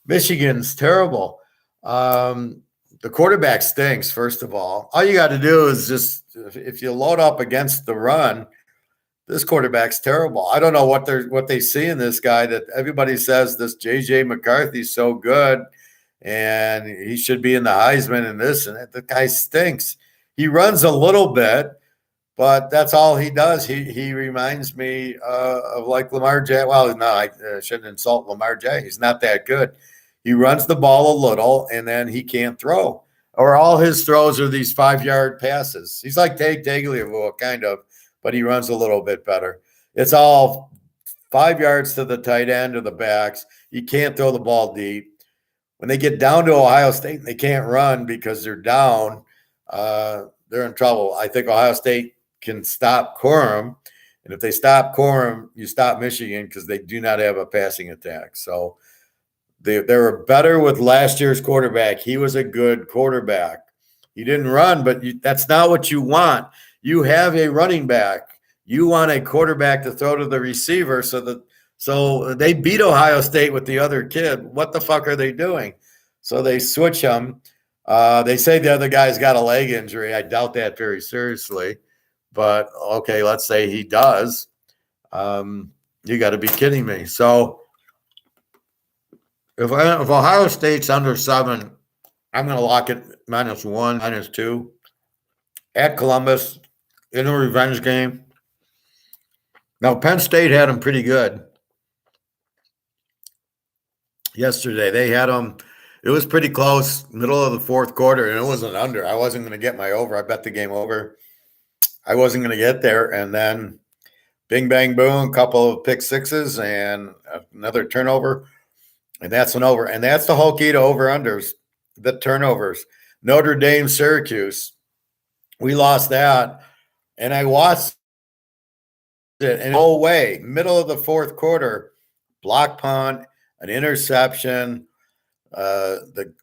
Michigan's terrible. The quarterback stinks, first of all. All you got to do is just, if you load up against the run, this quarterback's terrible. I don't know what they see in this guy that everybody says this J.J. McCarthy's so good and he should be in the Heisman and this and that. The guy stinks. He runs a little bit, but that's all he does. He reminds me of like Lamar Jackson. Well, no, I shouldn't insult Lamar Jackson. He's not that good. He runs the ball a little, and then he can't throw. Or all his throws are these 5-yard passes. He's like Tagliabue, kind of, but he runs a little bit better. It's all 5 yards to the tight end or the backs. He can't throw the ball deep. When they get down to Ohio State, they can't run because they're down. They're in trouble. I think Ohio State can stop Corum. And if they stop Corum, you stop Michigan because they do not have a passing attack. So They were better with last year's quarterback. He was a good quarterback. He didn't run, but that's not what you want. You have a running back. You want a quarterback to throw to the receiver so they beat Ohio State with the other kid. What the fuck are they doing? So they switch him. They say the other guy's got a leg injury. I doubt that very seriously. But, okay, let's say he does. You got to be kidding me. So if Ohio State's under 7, I'm going to lock it -1, -2 at Columbus in a revenge game. Now, Penn State had them pretty good yesterday. They had them. It was pretty close, middle of the fourth quarter, and it wasn't under. I wasn't going to get my over. I bet the game over. I wasn't going to get there. And then bing, bang, boom, a couple of pick sixes and another turnover. And that's an over. And that's the whole key to over-unders, the turnovers. Notre Dame, Syracuse. We lost that. And I watched it in the whole way. Middle of the fourth quarter, block punt, an interception. The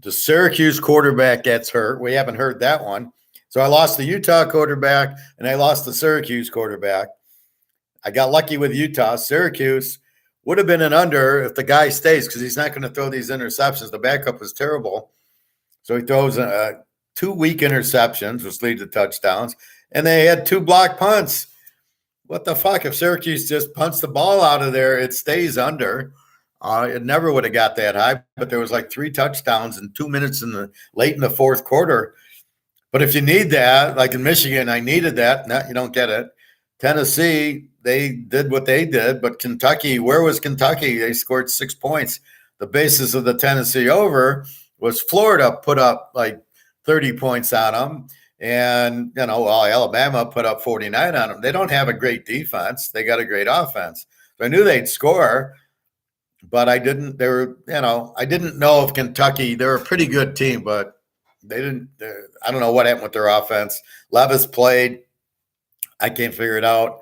Syracuse quarterback gets hurt. We haven't heard that one. So I lost the Utah quarterback, and I lost the Syracuse quarterback. I got lucky with Utah. Syracuse would have been an under if the guy stays because he's not going to throw these interceptions. The backup was terrible. So he throws 2 weak interceptions, which lead to touchdowns, and they had 2 block punts. What the fuck? If Syracuse just punts the ball out of there, it stays under. It never would have got that high, but there was like 3 touchdowns in 2 minutes late in the fourth quarter. But if you need that, like in Michigan, I needed that. No, you don't get it. Tennessee, they did what they did, but Kentucky, where was Kentucky? They scored 6 points. The basis of the Tennessee over was Florida put up like 30 points on them. And, Alabama put up 49 on them. They don't have a great defense. They got a great offense. So I knew they'd score, but I didn't. I didn't know if Kentucky, they're a pretty good team, but they didn't. I don't know what happened with their offense. Levis played. I can't figure it out.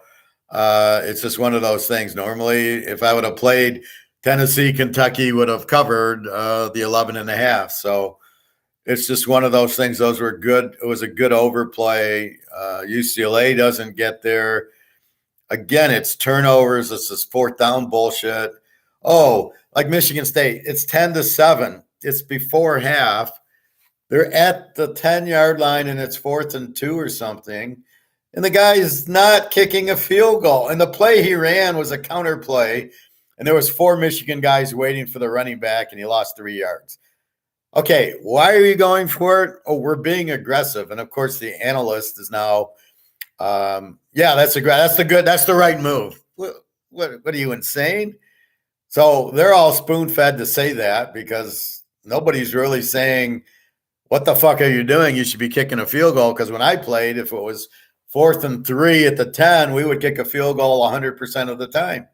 It's just one of those things. Normally, if I would have played Tennessee, Kentucky would have covered the 11.5. So it's just one of those things. Those were good. It was a good overplay. UCLA doesn't get there. Again, it's turnovers. It's this fourth down bullshit. Oh, like Michigan State, it's 10-7. It's before half. They're at the 10-yard line and it's 4th and 2 or something. And the guy is not kicking a field goal. And the play he ran was a counter play. And there was 4 Michigan guys waiting for the running back and he lost 3 yards. Okay, why are you going for it? Oh, we're being aggressive. And of course, the analyst is now, that's the right move. What are you, insane? So they're all spoon-fed to say that because nobody's really saying, what the fuck are you doing? You should be kicking a field goal. Because when I played, if it was 4th and 3 at the 10, we would kick a field goal 100% of the time.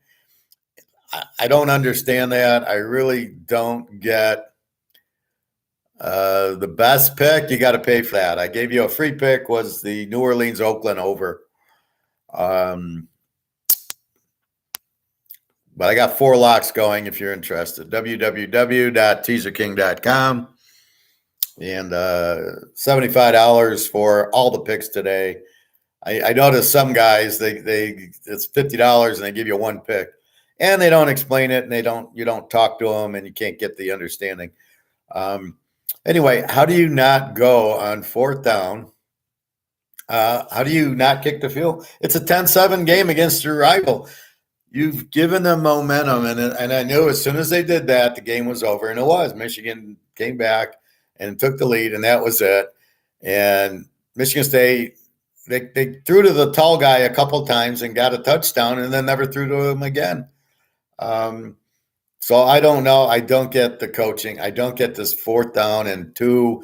I don't understand that. I really don't get the best pick. You got to pay for that. I gave you a free pick, was the New Orleans Oakland over. But I got 4 locks going if you're interested. www.teaserking.com. And $75 for all the picks today. I noticed some guys, it's $50 and they give you 1 pick. And they don't explain it and you don't talk to them and you can't get the understanding. Anyway, how do you not go on 4th down? How do you not kick the field? It's a 10-7 game against your rival. You've given them momentum, and I knew as soon as they did that, the game was over, and it was. Michigan came back and took the lead, and that was it. And Michigan State, they threw to the tall guy a couple times and got a touchdown, and then never threw to him again. So I don't know. I don't get the coaching. I don't get this 4th down and 2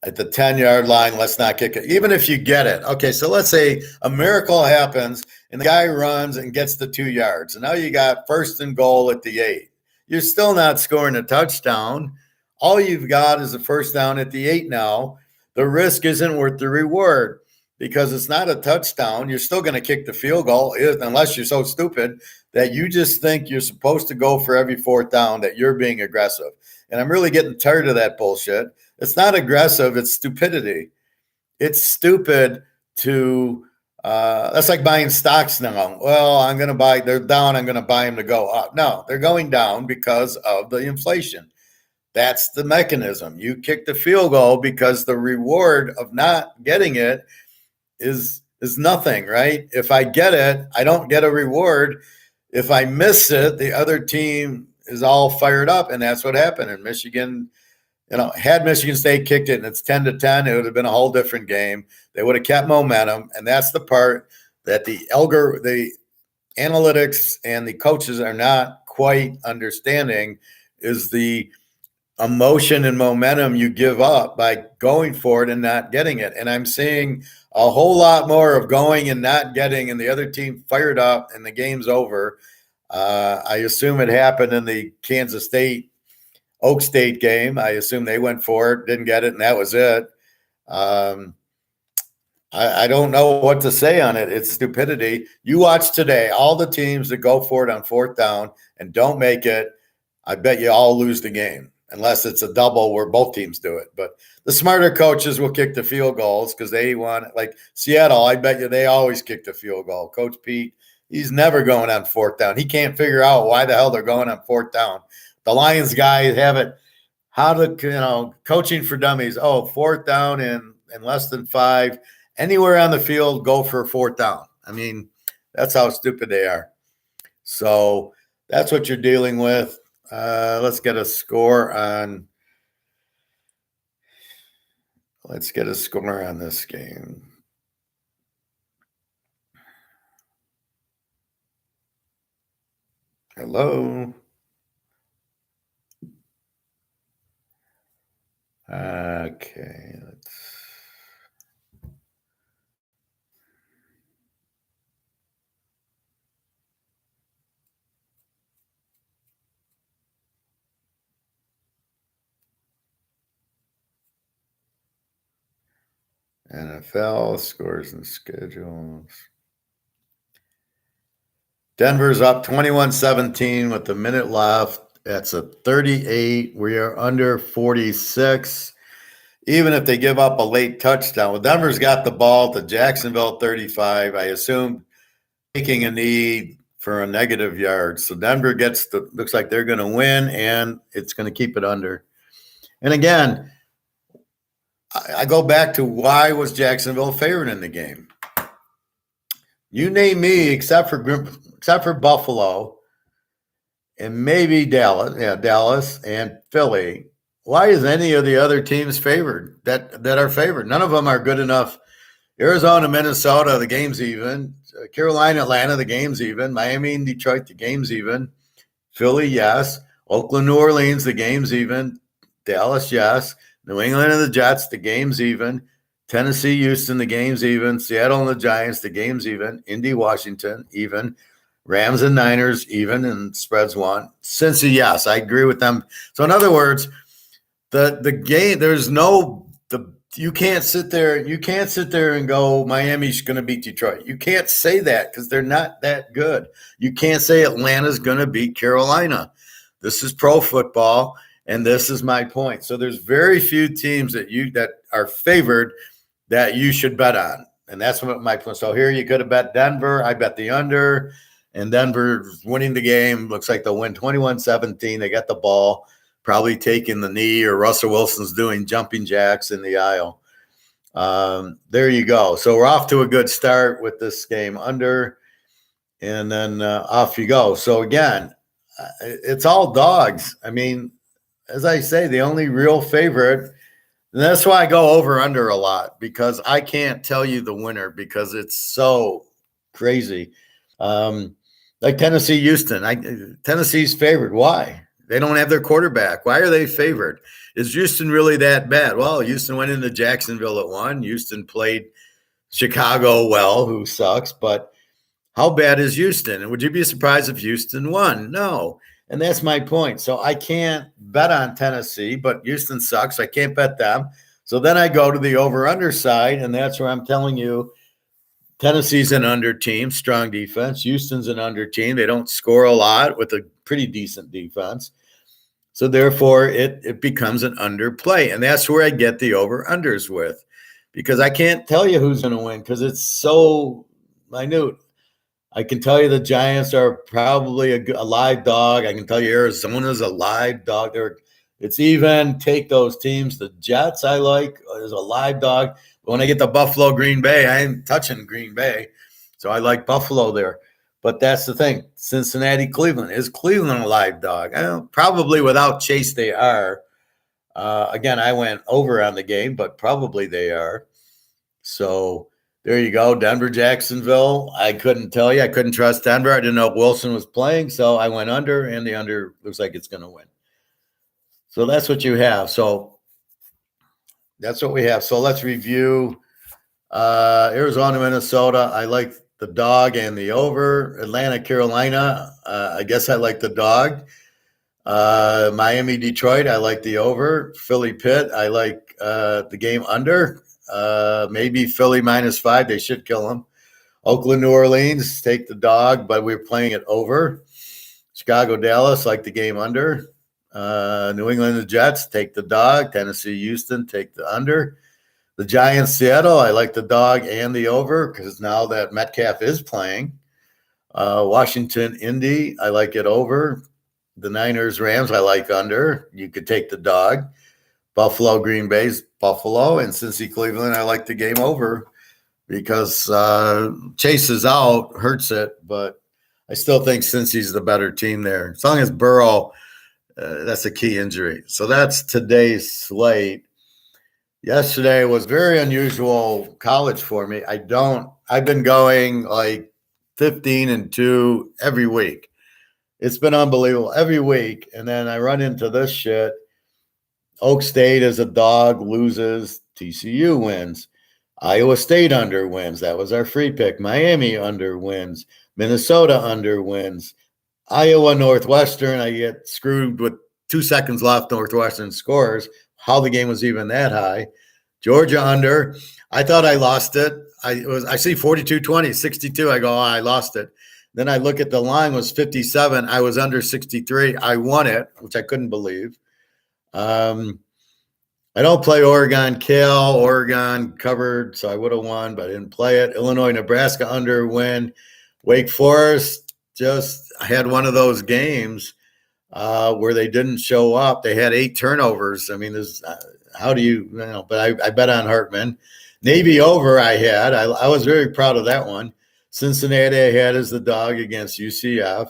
at the 10-yard line. Let's not kick it. Even if you get it. Okay, so let's say a miracle happens and the guy runs and gets the 2 yards. And now you got 1st and goal at the 8. You're still not scoring a touchdown. All you've got is a 1st down at the 8 now. The risk isn't worth the reward. because it's not a touchdown. You're still going to kick the field goal unless you're so stupid that you just think you're supposed to go for every fourth down, that you're being aggressive. And I'm really getting tired of that bullshit. It's not aggressive. It's stupidity. It's stupid to that's like buying stocks now. Well, I'm going to buy, they're down, I'm going to buy them to go up. No, they're going down because of the inflation. That's the mechanism. You kick the field goal because the reward of not getting it is nothing, right? If I get it, I don't get a reward. If I miss it, the other team is all fired up, and that's what happened in Michigan. Had Michigan State kicked it and it's 10-10, it would have been a whole different game. They would have kept momentum, and that's the part that the analytics and the coaches are not quite understanding, is the emotion and momentum you give up by going for it and not getting it. And I'm seeing a whole lot more of going and not getting, and the other team fired up and the game's over. I assume it happened in the Kansas State Oak State game. I assume they went for it, didn't get it, and that was it. I don't know what to say on it. It's stupidity. You watch today, all the teams that go for it on fourth down and don't make it, I bet you all lose the game, unless it's a double where both teams do it. But the smarter coaches will kick the field goals because they want, like Seattle, I bet you they always kick the field goal. Coach Pete, he's never going on fourth down. He can't figure out why the hell they're going on fourth down. The Lions guys have it, coaching for dummies. Oh, fourth down in less than 5. Anywhere on the field, go for fourth down. I mean, that's how stupid they are. So that's what you're dealing with. Let's get a score on this game. Hello. Okay, NFL scores and schedules. Denver's up 21-17 with a minute left. That's a 38. We are under 46. Even if they give up a late touchdown, well, Denver's got the ball to Jacksonville 35. I assume taking a knee for a negative yard. So Denver looks like they're going to win, and it's going to keep it under. And again, I go back to, why was Jacksonville favored in the game? You name me, except for Buffalo and maybe Dallas and Philly. Why is any of the other teams favored that are favored? None of them are good enough. Arizona, Minnesota, the game's even. Carolina, Atlanta, the game's even. Miami and Detroit, the game's even. Philly, yes. Oakland, New Orleans, the game's even. Dallas, yes. New England and the Jets, the game's even. Tennessee, Houston, the game's even. Seattle and the Giants, the game's even. Indy, Washington, even. Rams and Niners, even, and spreads 1. Cincy, yes, I agree with them. So in other words, the game, you can't sit there and go, Miami's going to beat Detroit. You can't say that because they're not that good. You can't say Atlanta's going to beat Carolina. This is pro football, and this is my point. So there's very few teams that are favored that you should bet on, and that's what my point. So here you could have bet Denver. I bet the under, and Denver's winning the game. Looks like they'll win 21-17. They got the ball, probably taking the knee, or Russell Wilson's doing jumping jacks in the aisle. There you go. So we're off to a good start with this game under, and then off you go. So again, it's all dogs. I mean, as I say, the only real favorite, and that's why I go over under a lot, because I can't tell you the winner because it's so crazy. Like Tennessee, Houston. Tennessee's favored. Why? They don't have their quarterback. Why are they favored? Is Houston really that bad? Well, Houston went into Jacksonville at 1. Houston played Chicago well, who sucks. But how bad is Houston? And would you be surprised if Houston won? No. And that's my point. So I can't bet on Tennessee, but Houston sucks. I can't bet them. So then I go to the over-under side, and that's where I'm telling you Tennessee's an under team, strong defense. Houston's an under team. They don't score a lot with a pretty decent defense. So therefore, it becomes an underplay. And that's where I get the over-unders with, because I can't tell you who's going to win because it's so minute. I can tell you the Giants are probably a live dog. I can tell you Arizona's a live dog. It's even. Take those teams. The Jets I like is a live dog. But when I get to Buffalo, Green Bay, I ain't touching Green Bay. So I like Buffalo there. But that's the thing. Cincinnati, Cleveland. Is Cleveland a live dog? Probably without Chase they are. Again, I went over on the game, but probably they are. So there you go. Denver, Jacksonville. I couldn't tell you. I couldn't trust Denver. I didn't know if Wilson was playing. So I went under, and the under looks like it's going to win. So that's what you have. So that's what we have. So let's review Arizona, Minnesota. I like the dog and the over. Atlanta, Carolina. I guess I like the dog. Miami, Detroit. I like the over. Philly, Pitt. I like the game under. Maybe Philly -5. They should kill them. Oakland, New Orleans. Take the dog, but we're playing it over. Chicago, Dallas. Like the game under. New England, the Jets. Take the dog. Tennessee, Houston. Take the under. The Giants, Seattle, I like the dog and the over because now that Metcalf is playing. Washington, Indy, I like it over. The Niners, Rams, I like under. You could take the dog. Buffalo, Green Bay's Buffalo. And Cincy, Cleveland, I like the game over because Chase is out, hurts it. But I still think Cincy's the better team there. As long as Burrow, that's a key injury. So that's today's slate. Yesterday was very unusual college for me. I've been going like 15-2 every week. It's been unbelievable every week. And then I run into this shit. Oak State as a dog loses. TCU wins. Iowa State under wins. That was our free pick. Miami under wins. Minnesota under wins. Iowa, Northwestern. I get screwed with 2 seconds left. Northwestern scores. How the game was even that high. Georgia under. I thought I lost it. I see 42-20, 62. I go, oh, I lost it. Then I look at the line was 57. I was under 63. I won it, which I couldn't believe. I don't play Oregon, Cal. Oregon covered, so I would have won, but I didn't play it. Illinois, Nebraska under win. Wake Forest just had one of those games where they didn't show up. They had 8 turnovers. I mean, how do you know? But I bet on Hartman. Navy over I had. I was very proud of that one. Cincinnati I had as the dog against UCF.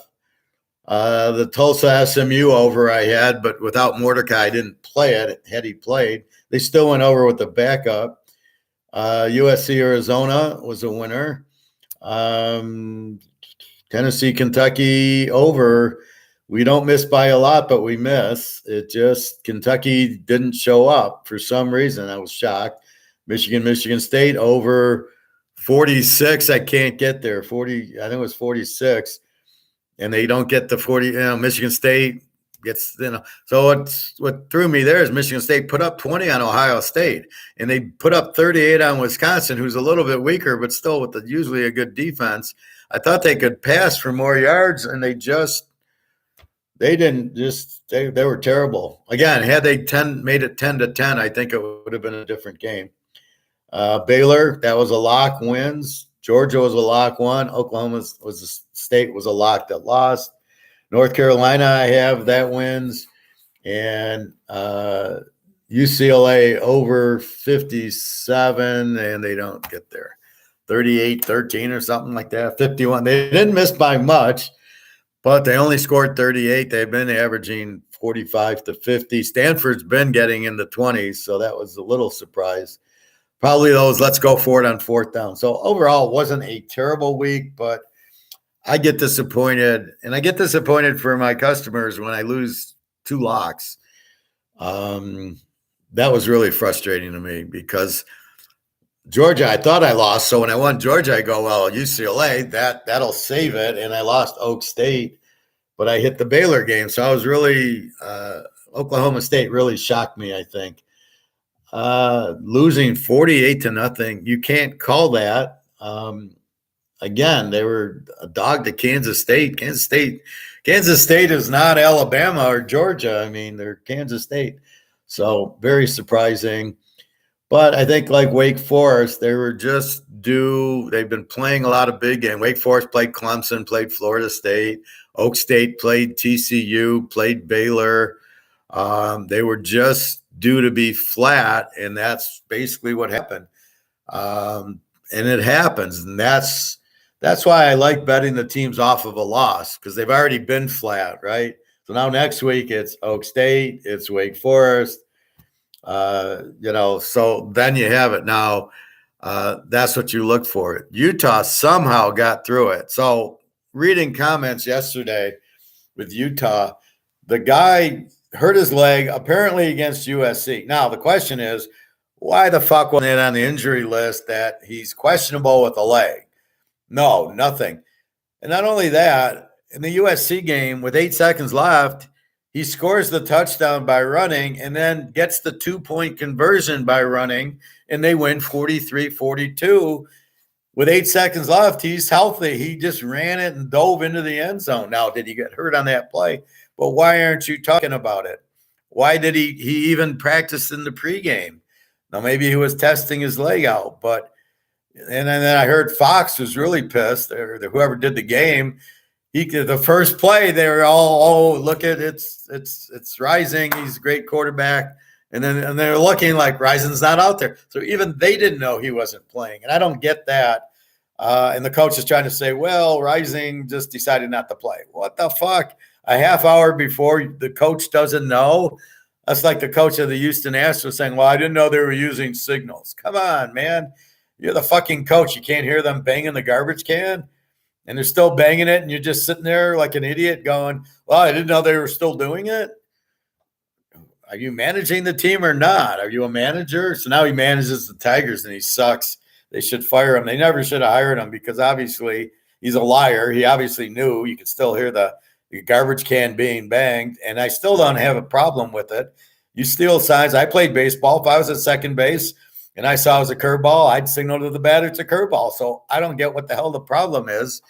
The Tulsa SMU over I had, but without Mordecai, I didn't play it. Had he played, they still went over with the backup. USC Arizona was a winner. Tennessee, Kentucky over. We don't miss by a lot, but we miss. It just Kentucky didn't show up for some reason. I was shocked. Michigan State over 46. I can't get there. 40. I think it was 46, and they don't get the 40. Michigan State gets. So what threw me there is Michigan State put up 20 on Ohio State, and they put up 38 on Wisconsin, who's a little bit weaker, but still with usually a good defense. I thought they could pass for more yards, and they were terrible. Again, had they made it 10-10, I think it would have been a different game. Baylor, that was a lock, wins. Georgia was a lock, won. Oklahoma State was a lock that lost. North Carolina, I have that wins. And UCLA over 57, and they don't get there. 38-13 or something like that. 51. They didn't miss by much. But they only scored 38. They've been averaging 45 to 50. Stanford's been getting in the 20s, so that was a little surprise. Probably those let's go for it on 4th down. So overall, it wasn't a terrible week, but I get disappointed. And I get disappointed for my customers when I lose 2 locks. That was really frustrating to me because Georgia, I thought I lost. So when I won Georgia, I go, well, UCLA, that'll save it. And I lost Oak State, but I hit the Baylor game. So I was really Oklahoma State really shocked me, I think. losing 48-0. You can't call that. Again, they were a dog to Kansas State. Kansas State is not Alabama or Georgia. I mean, they're Kansas State. So very surprising. But I think like Wake Forest, they were just due. They've been playing a lot of big games. Wake Forest played Clemson, played Florida State. Oak State played TCU, played Baylor. They were just due to be flat, and that's basically what happened. And it happens, and that's why I like betting the teams off of a loss, because they've already been flat, right? So now next week it's Oak State, it's Wake Forest. So then you have it. Now, that's what you look for. Utah somehow got through it. So reading comments yesterday with Utah, the guy hurt his leg apparently against USC. Now, the question is, why the fuck wasn't it on the injury list that he's questionable with a leg? No, nothing. And not only that, in the USC game with 8 seconds left, he scores the touchdown by running and then gets the 2-point conversion by running, and they win 43-42. With 8 seconds left, he's healthy. He just ran it and dove into the end zone. Now, did he get hurt on that play? But why aren't you talking about it? Why did he even practice in the pregame? Now, maybe he was testing his leg out, but and then I heard Fox was really pissed, or whoever did the game. The first play, they were all, oh, look at it's Rising. He's a great quarterback. And they're looking like Rising's not out there. So even they didn't know he wasn't playing. And I don't get that. And the coach is trying to say, well, Rising just decided not to play. What the fuck? A half hour before the coach doesn't know? That's like the coach of the Houston Astros saying, well, I didn't know they were using signals. Come on, man. You're the fucking coach. You can't hear them banging the garbage can? And they're still banging it, and you're just sitting there like an idiot going, well, I didn't know they were still doing it. Are you managing the team or not? Are you a manager? So now he manages the Tigers, and he sucks. They should fire him. They never should have hired him, because obviously he's a liar. He obviously knew. You could still hear the garbage can being banged, and I still don't have a problem with it. You steal signs. I played baseball. If I was at second base and I saw it was a curveball, I'd signal to the batter it's a curveball. So I don't get what the hell the problem is.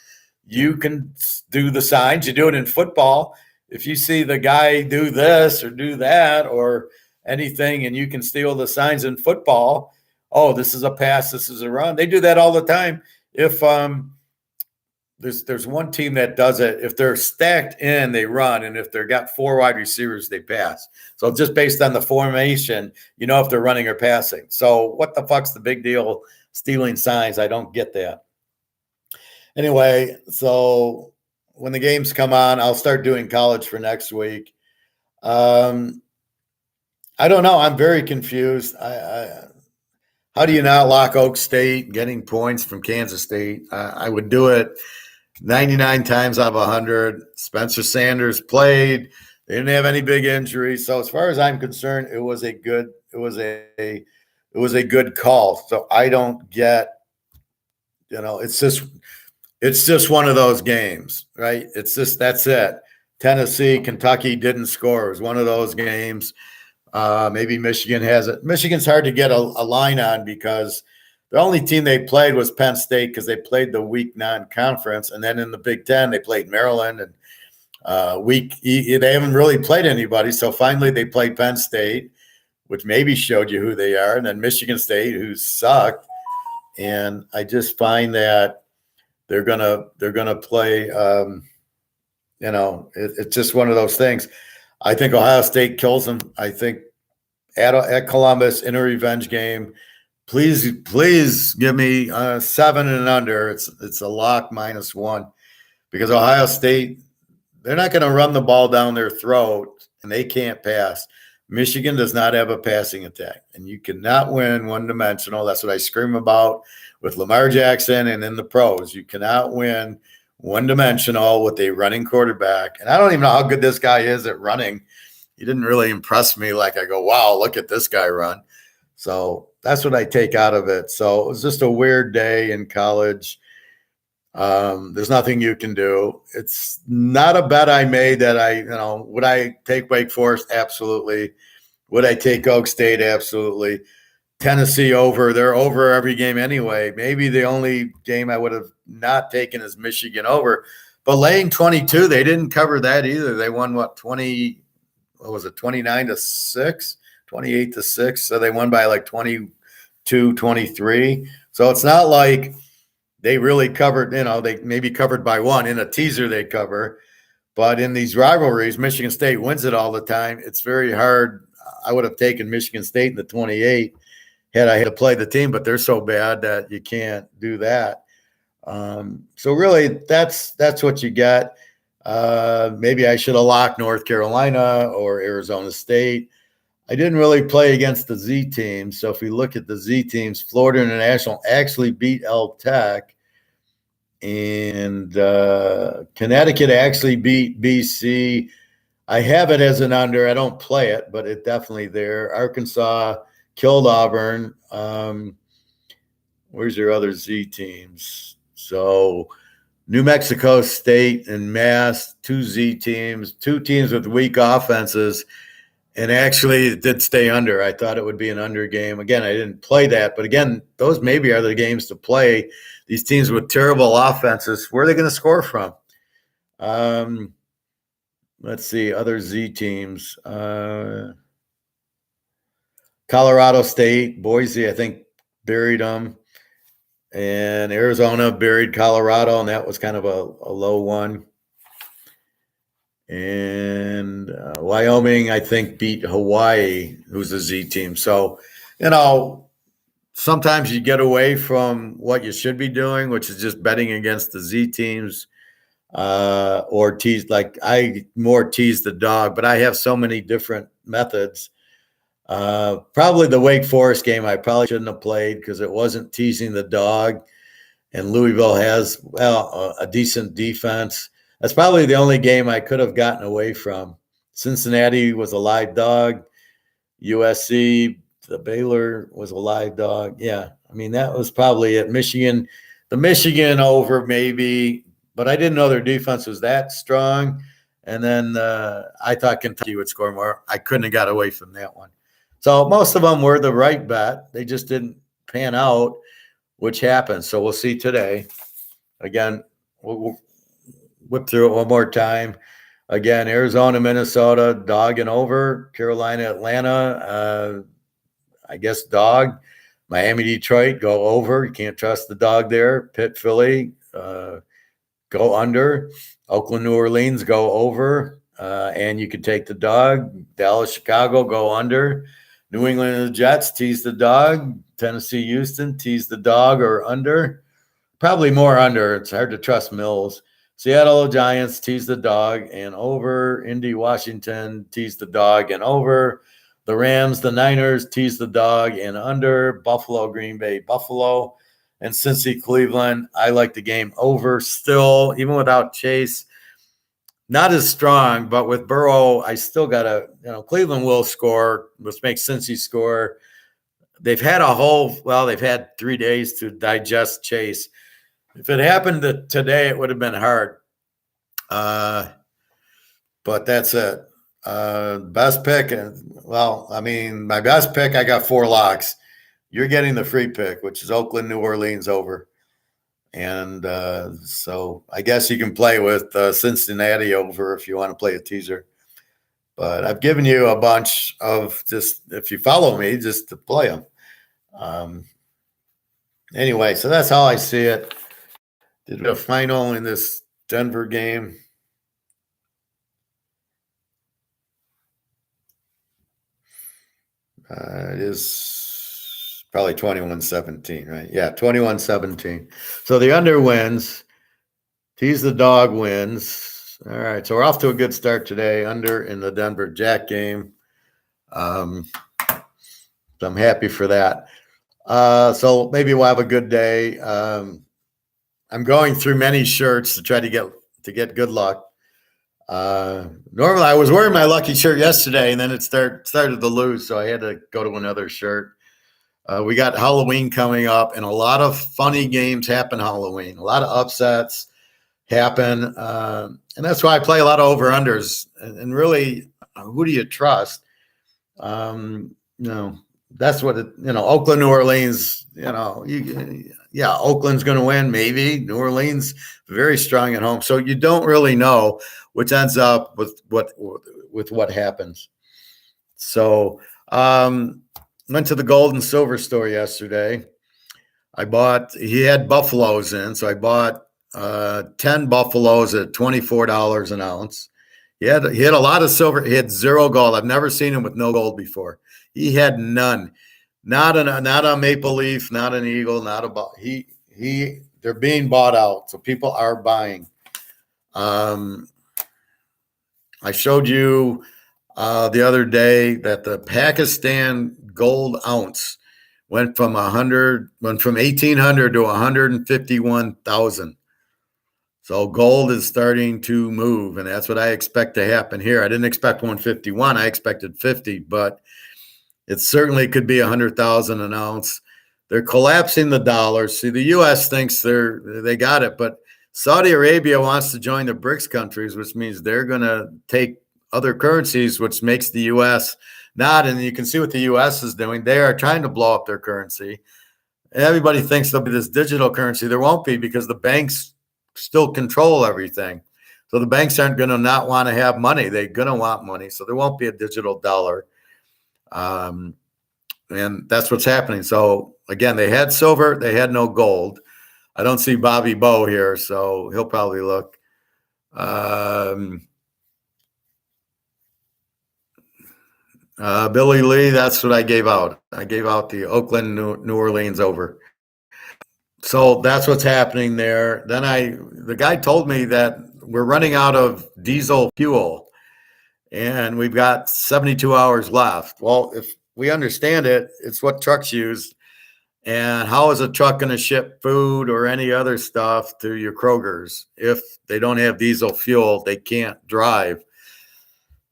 You can do the signs. You do it in football. If you see the guy do this or do that or anything, and you can steal the signs in football, oh, this is a pass, this is a run. They do that all the time. If there's one team that does it, if they're stacked in, they run, and if they've got 4 wide receivers, they pass. So just based on the formation, you know if they're running or passing. So what the fuck's the big deal stealing signs? I don't get that. Anyway, so when the games come on, I'll start doing college for next week. I don't know. I'm very confused. How do you not lock Oak State getting points from Kansas State? I would do it 99 times out of 100. Spencer Sanders played. They didn't have any big injuries. So as far as I'm concerned, it was a good call. So I don't get, it's just one of those games, right? It's just, that's it. Tennessee, Kentucky didn't score. It was one of those games. Maybe Michigan has it. Michigan's hard to get a line on, because the only team they played was Penn State, because they played the week non-conference. And then in the Big Ten, they played Maryland. And they haven't really played anybody. So finally they played Penn State, which maybe showed you who they are. And then Michigan State, who sucked. And I just find that they're gonna play. It's just one of those things. I think Ohio State kills them. I think at Columbus in a revenge game, please give me 7 and under. It's a lock -1, because Ohio State, they're not going to run the ball down their throat, and they can't pass. Michigan does not have a passing attack, and you cannot win one-dimensional. That's what I scream about with Lamar Jackson and in the pros. You cannot win one-dimensional with a running quarterback. And I don't even know how good this guy is at running. He didn't really impress me. Like I go, wow, look at this guy run. So that's what I take out of it. So it was just a weird day in college. There's nothing you can do. It's not a bet I made that would I take Wake Forest? Absolutely. Would I take Oak State? Absolutely. Tennessee over. They're over every game anyway. Maybe the only game I would have not taken is Michigan over. But laying 22, they didn't cover that either. They won what 20, what was it, 29 to 6, 28 to 6. So they won by like 22, 23. So it's not like they really covered, they maybe covered by one. In a teaser, they cover. But in these rivalries, Michigan State wins it all the time. It's very hard. I would have taken Michigan State in the 28 had I had to play the team, but they're so bad that you can't do that. So really, that's what you got. Maybe I should have locked North Carolina or Arizona State. I didn't really play against the Z teams. So if we look at the Z teams, Florida International actually beat L Tech. And Connecticut actually beat BC. I have it as an under. I don't play it, but it's definitely there. Arkansas killed Auburn. Where's your other Z teams? So New Mexico State and Mass, 2 Z teams, 2 teams with weak offenses. And actually, it did stay under. I thought it would be an under game. Again, I didn't play that. But again, those maybe are the games to play. These teams with terrible offenses, where are they going to score from? Let's see, other Z teams. Colorado State, Boise, I think, buried them. And Arizona buried Colorado, and that was kind of a low one. And Wyoming, I think, beat Hawaii, who's a Z team. So, sometimes you get away from what you should be doing, which is just betting against the Z teams or tease. Like I more tease the dog, but I have so many different methods. Probably the Wake Forest game I probably shouldn't have played because it wasn't teasing the dog. And Louisville has, a decent defense. That's probably the only game I could have gotten away from. Cincinnati was a live dog. USC, the Baylor was a live dog. Yeah, I mean, that was probably it. Michigan, the Michigan over maybe, but I didn't know their defense was that strong. And then I thought Kentucky would score more. I couldn't have got away from that one. So most of them were the right bet. They just didn't pan out, which happens. So we'll see today. Again, we'll whip through it one more time. Again, Arizona, Minnesota, dog and over. Carolina, Atlanta, I guess dog. Miami, Detroit, go over. You can't trust the dog there. Pitt, Philly, go under. Oakland, New Orleans, go over. And you could take the dog. Dallas, Chicago, go under. New England and the Jets, tease the dog. Tennessee, Houston, tease the dog or under. Probably more under. It's hard to trust Mills. Seattle Giants, tease the dog and over. Indy, Washington, tease the dog and over. The Rams, the Niners, tease the dog and under. Buffalo, Green Bay, Buffalo. And Cincy, Cleveland, I like the game over still, even without Chase. Not as strong, but with Burrow, I still got to, Cleveland will score, which makes Cincy score. They've had they've had 3 days to digest Chase. If it happened today, it would have been hard. But that's it. Best pick. My best pick, I got 4 locks. You're getting the free pick, which is Oakland, New Orleans over. And so I guess you can play with Cincinnati over if you want to play a teaser. But I've given you a bunch of just, if you follow me, just to play them. Anyway, so that's how I see it. Did a final in this Denver game. It is probably 21-17, right? Yeah, 21-17. So the under wins. Tease the dog wins. All right, so we're off to a good start today. Under in the Denver Jack game. So I'm happy for that. So maybe we'll have a good day. I'm going through many shirts to try to get good luck. Normally I was wearing my lucky shirt yesterday and then it started to lose. So I had to go to another shirt. We got Halloween coming up and a lot of funny games happen Halloween. A lot of upsets happen. And that's why I play a lot of over-unders. And really, who do you trust? No, that's what Oakland, New Orleans. Yeah, Oakland's going to win. Maybe New Orleans very strong at home. So you don't really know, which ends up with what happens. So went to the gold and silver store yesterday. He had buffaloes in, so I bought 10 buffaloes at $24 an ounce. He had a lot of silver. He had zero gold. I've never seen him with no gold before. He had none. Not a maple leaf, not an eagle, not a they're being bought out. So people are buying. I showed you the other day that the Pakistan gold ounce went from 1,800 to 151,000. So gold is starting to move, and that's what I expect to happen here. I didn't expect 151. I expected 50, but it certainly could be 100,000 an ounce. They're collapsing the dollar. See, the U.S. thinks they got it, but Saudi Arabia wants to join the BRICS countries, which means they're going to take other currencies, which makes the U.S. not. And you can see what the U.S. is doing. They are trying to blow up their currency. Everybody thinks there'll be this digital currency. There won't be, because the banks still control everything. So the banks aren't going to not want to have money. They're going to want money. So there won't be a digital dollar. And that's what's happening. So again, they had silver, they had no gold. I don't see Bobby Bow here, so he'll probably look. Billy Lee, that's what I gave out. I gave out the Oakland, New Orleans over. So that's what's happening there. Then the guy told me that we're running out of diesel fuel and we've got 72 hours left. Well, if we understand it, it's what trucks use. And how is a truck going to ship food or any other stuff to your Kroger's? If they don't have diesel fuel, they can't drive.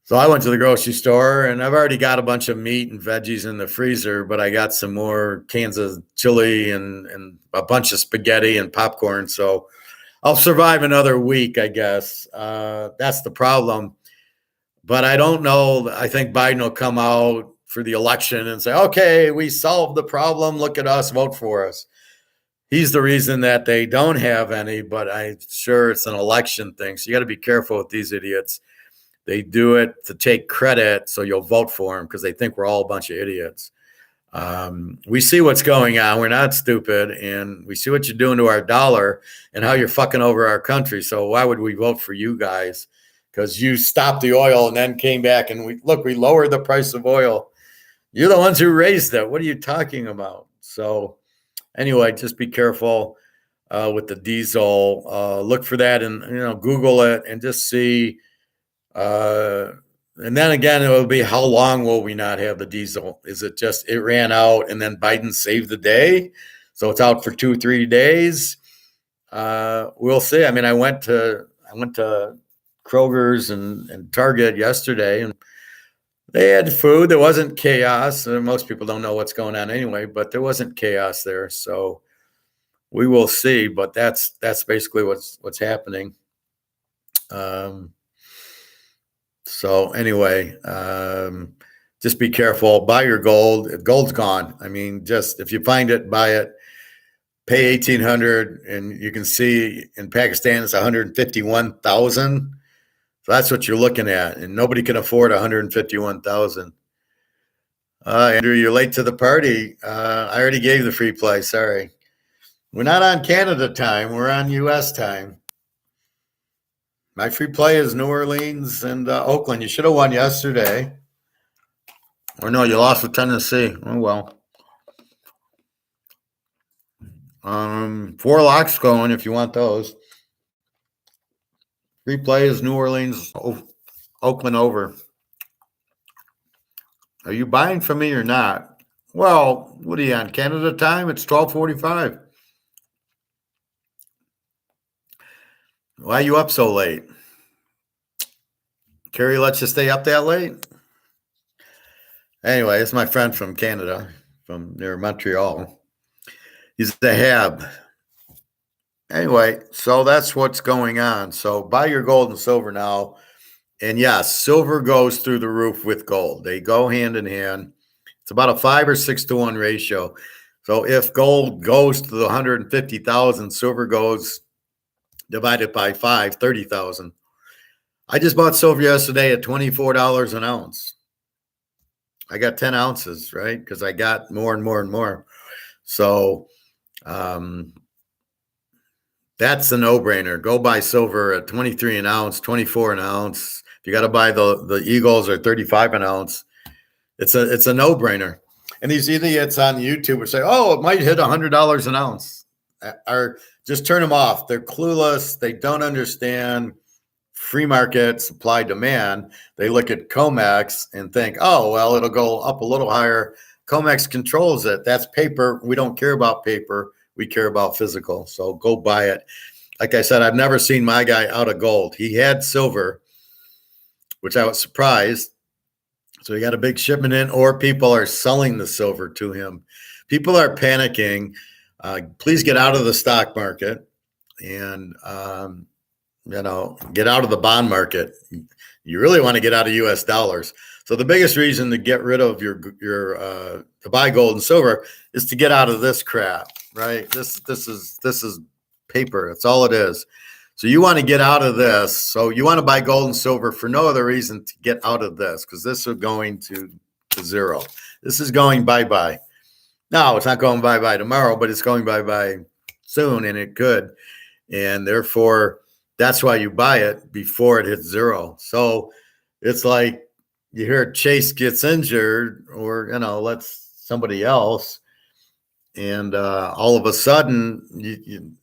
So I went to the grocery store, and I've already got a bunch of meat and veggies in the freezer, but I got some more cans of chili and a bunch of spaghetti and popcorn. So I'll survive another week, I guess. That's the problem. But I don't know. I think Biden will come out for the election and say, okay, we solved the problem. Look at us, vote for us. He's the reason that they don't have any, but I'm sure it's an election thing. So you got to be careful with these idiots. They do it to take credit so you'll vote for them because they think we're all a bunch of idiots. We see what's going on. We're not stupid, and we see what you're doing to our dollar and how you're fucking over our country. So why would we vote for you guys? Because you stopped the oil and then came back and we lowered the price of oil. You're the ones who raised it. What are you talking about? So anyway, just be careful with the diesel. Look for that and Google it and just see. And then again, it will be, how long will we not have the diesel? Is it just it ran out and then Biden saved the day, so it's out for 2-3 days? We'll see. I mean, I went to Kroger's and Target yesterday, and they had food. There wasn't chaos. Most people don't know what's going on anyway, but there wasn't chaos there. So we will see. But that's basically what's happening. So anyway, just be careful. Buy your gold. If gold's gone, I mean, just if you find it, buy it. Pay 1,800, and you can see in Pakistan it's 151,000. So that's what you're looking at, and nobody can afford 151,000. Andrew, you're late to the party. I already gave the free play. Sorry, we're not on Canada time. We're on U.S. time. My free play is New Orleans and Oakland. You should have won yesterday. Or no, you lost with Tennessee. Oh, well. 4 locks going if you want those. Free play is New Orleans, Oakland over. Are you buying from me or not? Well, what are you on? Canada time? It's 12:45. Why are you up so late? Carrie lets you stay up that late? Anyway, it's my friend from Canada, from near Montreal. He's the Hab. Anyway, so that's what's going on. So buy your gold and silver now. And yes, silver goes through the roof with gold. They go hand in hand. It's about a 5 or 6 to 1 ratio. So if gold goes to the 150,000, silver goes divided by 5, 30,000. I just bought silver yesterday at $24 an ounce. I got 10 ounces, right? Because I got more and more and more. So that's a no-brainer. Go buy silver at 23 an ounce, 24 an ounce. If you got to buy the Eagles are 35 an ounce, it's a no-brainer. And these idiots on YouTube would say, "Oh, it might hit $100 an ounce." Or just turn them off. They're clueless. They don't understand free market supply demand. They look at COMEX and think, "Oh, well, it'll go up a little higher." COMEX controls it. That's paper. We don't care about paper. We care about physical. So go buy it. Like I said, I've never seen my guy out of gold. He had silver, which I was surprised. So he got a big shipment in, or people are selling the silver to him. People are panicking. Please get out of the stock market and, get out of the bond market. You really want to get out of U.S. dollars. So the biggest reason to get rid of your to buy gold and silver is to get out of this crap, right? This is paper. That's all it is. So you want to get out of this. So you want to buy gold and silver for no other reason to get out of this, because this is going to zero. This is going bye-bye. No, it's not going bye-bye tomorrow, but it's going bye-bye soon, and it could. And therefore, that's why you buy it before it hits zero. So it's like you hear Chase gets injured, or, let's somebody else. And all of a sudden,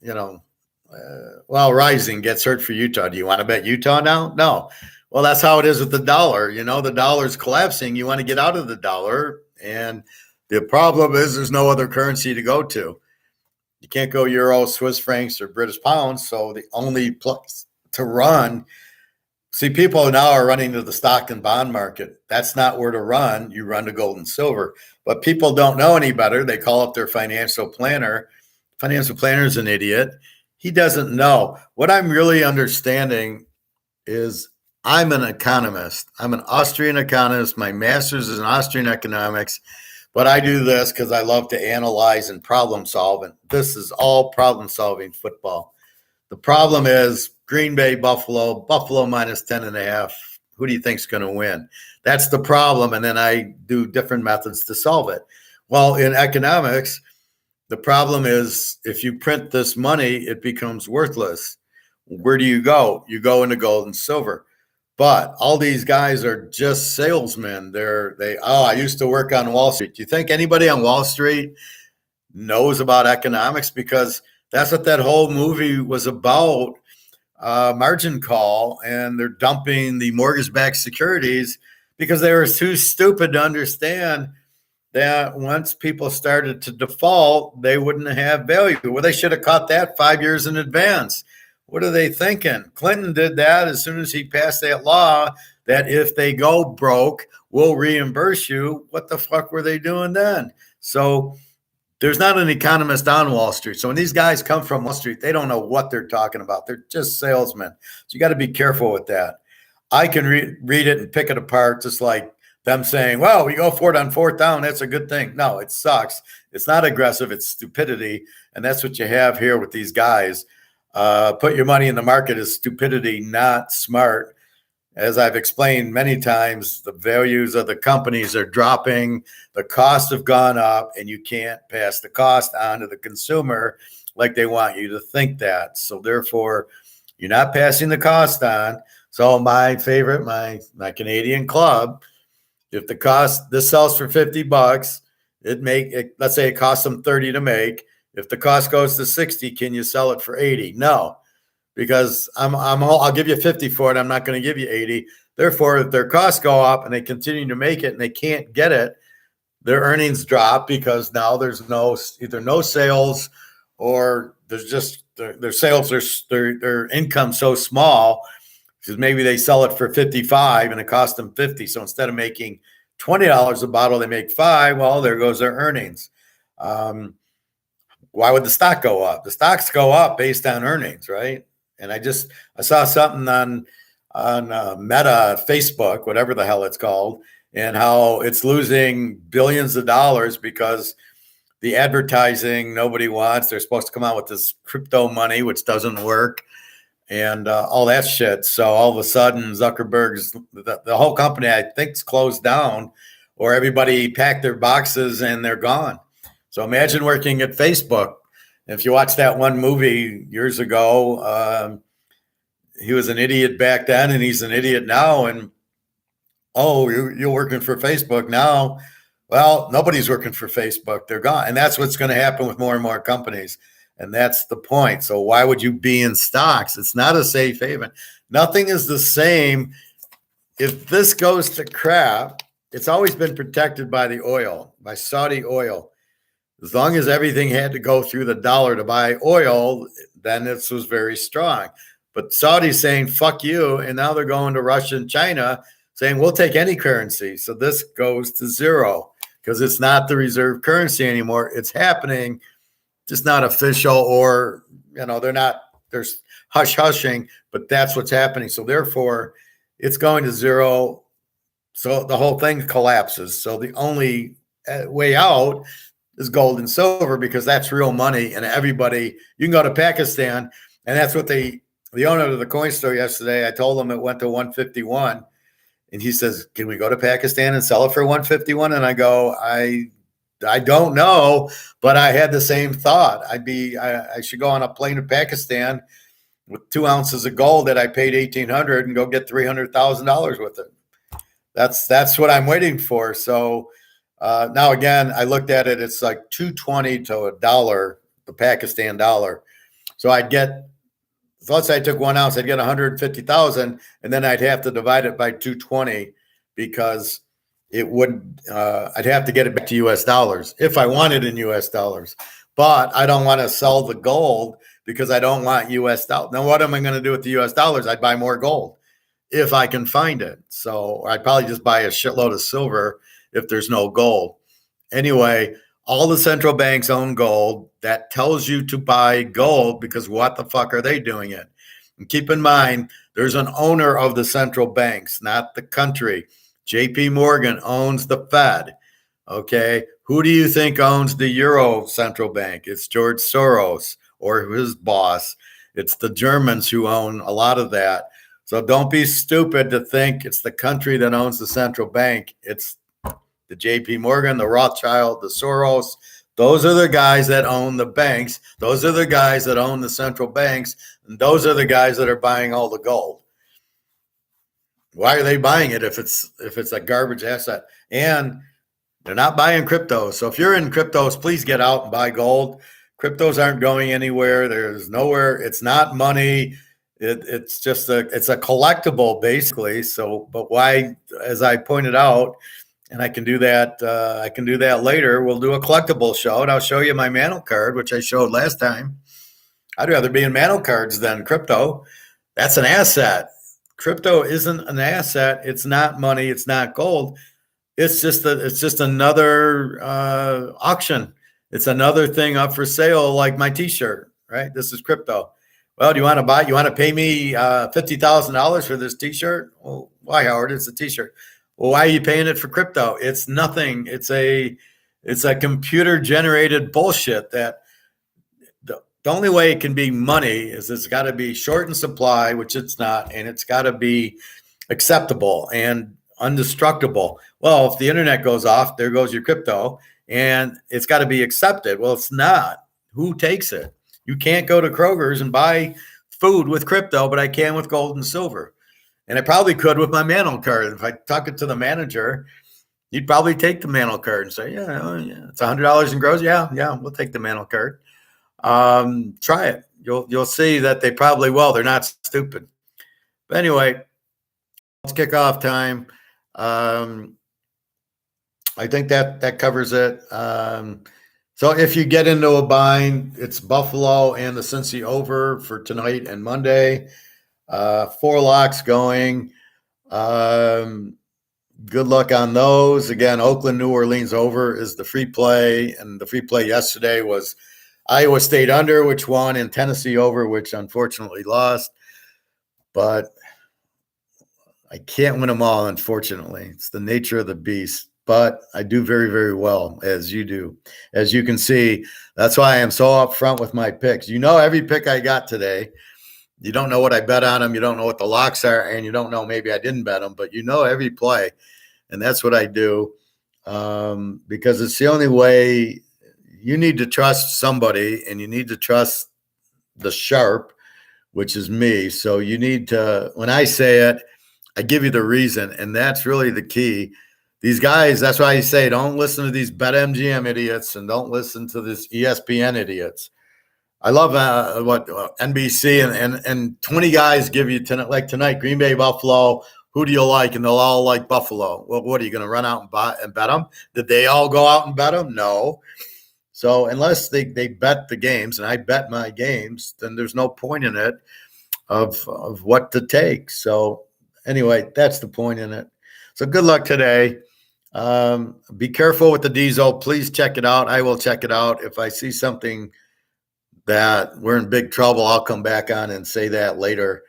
Rising gets hurt for Utah. Do you want to bet Utah now? No. Well, that's how it is with the dollar. The dollar's collapsing. You want to get out of the dollar. And the problem is there's no other currency to go to. You can't go euro, Swiss francs, or British pounds. So the only place to run, people now are running to the stock and bond market. That's not where to run. You run to gold and silver. But people don't know any better. They call up their financial planner. Financial planner is an idiot. He doesn't know. What I'm really understanding is I'm an economist. I'm an Austrian economist. My master's is in Austrian economics. But I do this because I love to analyze and problem solve. And this is all problem solving football. The problem is Green Bay, Buffalo minus 10.5. Who do you think's going to win? That's the problem. And then I do different methods to solve it. Well, in economics, the problem is if you print this money, it becomes worthless. Where do you go? You go into gold and silver. But all these guys are just salesmen. I used to work on Wall Street. Do you think anybody on Wall Street knows about economics? Because that's what that whole movie was about, margin call, and they're dumping the mortgage-backed securities because they were too stupid to understand that once people started to default, they wouldn't have value. Well, they should have caught that 5 years in advance. What are they thinking? Clinton did that as soon as he passed that law that if they go broke, we'll reimburse you. What the fuck were they doing then? So there's not an economist on Wall Street. So when these guys come from Wall Street, they don't know what they're talking about. They're just salesmen. So you got to be careful with that. I can read it and pick it apart, just like them saying, well, we go for it on fourth down. That's a good thing. No, it sucks. It's not aggressive. It's stupidity. And that's what you have here with these guys. Put your money in the market is stupidity, not smart. As I've explained many times, the values of the companies are dropping. The costs have gone up, and you can't pass the cost on to the consumer like they want you to think that. So therefore, you're not passing the cost on. So my favorite, my Canadian club, if the cost, this sells for $50, let's say it costs them 30 to make. If the cost goes to 60, can you sell it for 80? No, because I'll give you 50 for it. I'm not going to give you 80. Therefore, if their costs go up and they continue to make it and they can't get it, their earnings drop because now there's either no sales or there's just their sales, their income so small because maybe they sell it for 55 and it costs them 50. So instead of making $20 a bottle, they make $5. Well, there goes their earnings. Why would the stock go up? The stocks go up based on earnings, right? And I saw something on Meta, Facebook, whatever the hell it's called, and how it's losing billions of dollars because the advertising nobody wants. They're supposed to come out with this crypto money, which doesn't work, and all that shit. So all of a sudden, Zuckerberg's the whole company, I think, is closed down, or everybody packed their boxes and they're gone. So imagine working at Facebook. If you watch that one movie years ago, he was an idiot back then, and he's an idiot now. And oh, you're working for Facebook now. Well, nobody's working for Facebook. They're gone. And that's what's going to happen with more and more companies. And that's the point. So why would you be in stocks? It's not a safe haven. Nothing is the same. If this goes to crap, it's always been protected by the oil, by Saudi oil. As long as everything had to go through the dollar to buy oil, then this was very strong. But Saudi's saying, fuck you. And now they're going to Russia and China saying, we'll take any currency. So this goes to zero because it's not the reserve currency anymore. It's happening, just not official, or, there's hushing, but that's what's happening. So therefore, it's going to zero. So the whole thing collapses. So the only way out is gold and silver, because that's real money. And everybody, you can go to Pakistan, and that's what the owner of the coin store yesterday, I told him it went to 151. And he says, can we go to Pakistan and sell it for 151? And I go, I don't know, but I had the same thought. I should go on a plane to Pakistan with 2 ounces of gold that I paid $1,800 and go get $300,000 with it. That's what I'm waiting for. So now again, I looked at it. It's like 220 to $1, the Pakistan dollar. So let's say I took 1 ounce, I'd get 150,000, and then I'd have to divide it by 220 because it would. I'd have to get it back to U.S. dollars if I wanted in U.S. dollars. But I don't want to sell the gold because I don't want U.S. dollars. Now, what am I going to do with the U.S. dollars? I'd buy more gold if I can find it. So I'd probably just buy a shitload of silver if there's no gold. Anyway, all the central banks own gold. That tells you to buy gold because what the fuck are they doing it? And keep in mind, there's an owner of the central banks, not the country. JP Morgan owns the Fed. Okay. Who do you think owns the Euro central bank? It's George Soros or his boss. It's the Germans who own a lot of that. So don't be stupid to think it's the country that owns the central bank. It's the JP Morgan, the Rothschild, the Soros. Those are the guys that own the banks. Those are the guys that own the central banks. And those are the guys that are buying all the gold. Why are they buying it if it's a garbage asset? And they're not buying crypto. So if you're in cryptos, please get out and buy gold. Cryptos aren't going anywhere. There's nowhere. It's not money. It's a collectible basically. So, but why, as I pointed out, and I can do that. I can do that later. We'll do a collectible show, and I'll show you my mantle card, which I showed last time. I'd rather be in mantle cards than crypto. That's an asset. Crypto isn't an asset. It's not money. It's not gold. It's just another auction. It's another thing up for sale, like my T-shirt. Right? This is crypto. Well, do you want to buy? You want to pay me $50,000 for this T-shirt? Well, why, Howard? It's a T-shirt. Well, why are you paying it for crypto? It's nothing. It's a computer generated bullshit that the only way it can be money is it's got to be short in supply, which it's not, and it's got to be acceptable and indestructible. Well, if the internet goes off, there goes your crypto, and it's got to be accepted. Well, it's not. Who takes it? You can't go to Kroger's and buy food with crypto, but I can with gold and silver. And I probably could with my mantle card. If I talk it to the manager, he'd probably take the mantle card and say, yeah, it's $100 in gross. Yeah, we'll take the mantle card. Try it. You'll see that they probably will. They're not stupid. But anyway, it's kickoff time. I think that covers it. So if you get into a bind, it's Buffalo and the Cincy over for tonight and Monday. 4 locks going. Good luck on those. Again, Oakland, New Orleans over is the free play. And the free play yesterday was Iowa State under, which won, and Tennessee over, which unfortunately lost. But I can't win them all, unfortunately. It's the nature of the beast, but I do very, very well, as you do. As you can see, that's why I am so upfront with my picks. You know every pick I got today. You don't know what I bet on them. You don't know what the locks are, and you don't know maybe I didn't bet them, but you know every play, and that's what I do because it's the only way. You need to trust somebody, and you need to trust the sharp, which is me. So you need to, when I say it, I give you the reason, and that's really the key. These guys, that's why I say don't listen to these BetMGM idiots and don't listen to this ESPN idiots. I love what NBC and 20 guys give you tonight, like tonight, Green Bay, Buffalo. Who do you like? And they'll all like Buffalo. Well, what are you going to run out and bet them? Did they all go out and bet them? No. So unless they bet the games, and I bet my games, then there's no point in it of what to take. So anyway, that's the point in it. So good luck today. Be careful with the diesel. Please check it out. I will check it out. If I see something that we're in big trouble, I'll come back on and say that later.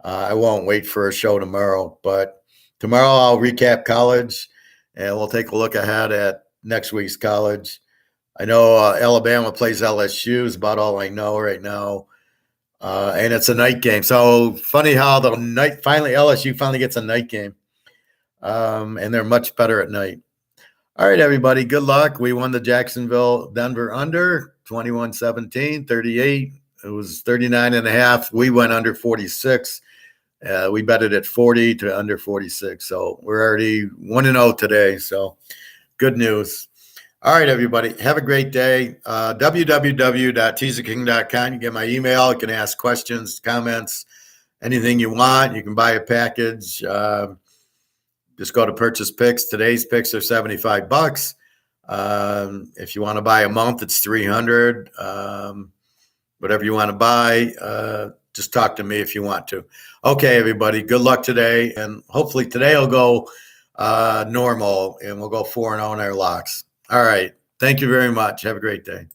I won't wait for a show tomorrow, but tomorrow I'll recap college and we'll take a look ahead at next week's college. I know Alabama plays LSU is about all I know right now. And it's a night game. So funny how LSU finally gets a night game. And they're much better at night. All right, everybody, good luck. We won the Jacksonville-Denver under 21-17, 38. It was 39.5. We went under 46. We bet it at 40 to under 46. So we're already 1-0 today. So good news. All right, everybody, have a great day. www.teaserking.com. You get my email. You can ask questions, comments, anything you want. You can buy a package. Just go to purchase picks. Today's picks are $75. If you want to buy a month, it's $300. Whatever you want to buy, just talk to me if you want to. Okay, everybody, good luck today. And hopefully today will go normal and we'll go 4-0 in our locks. All right. Thank you very much. Have a great day.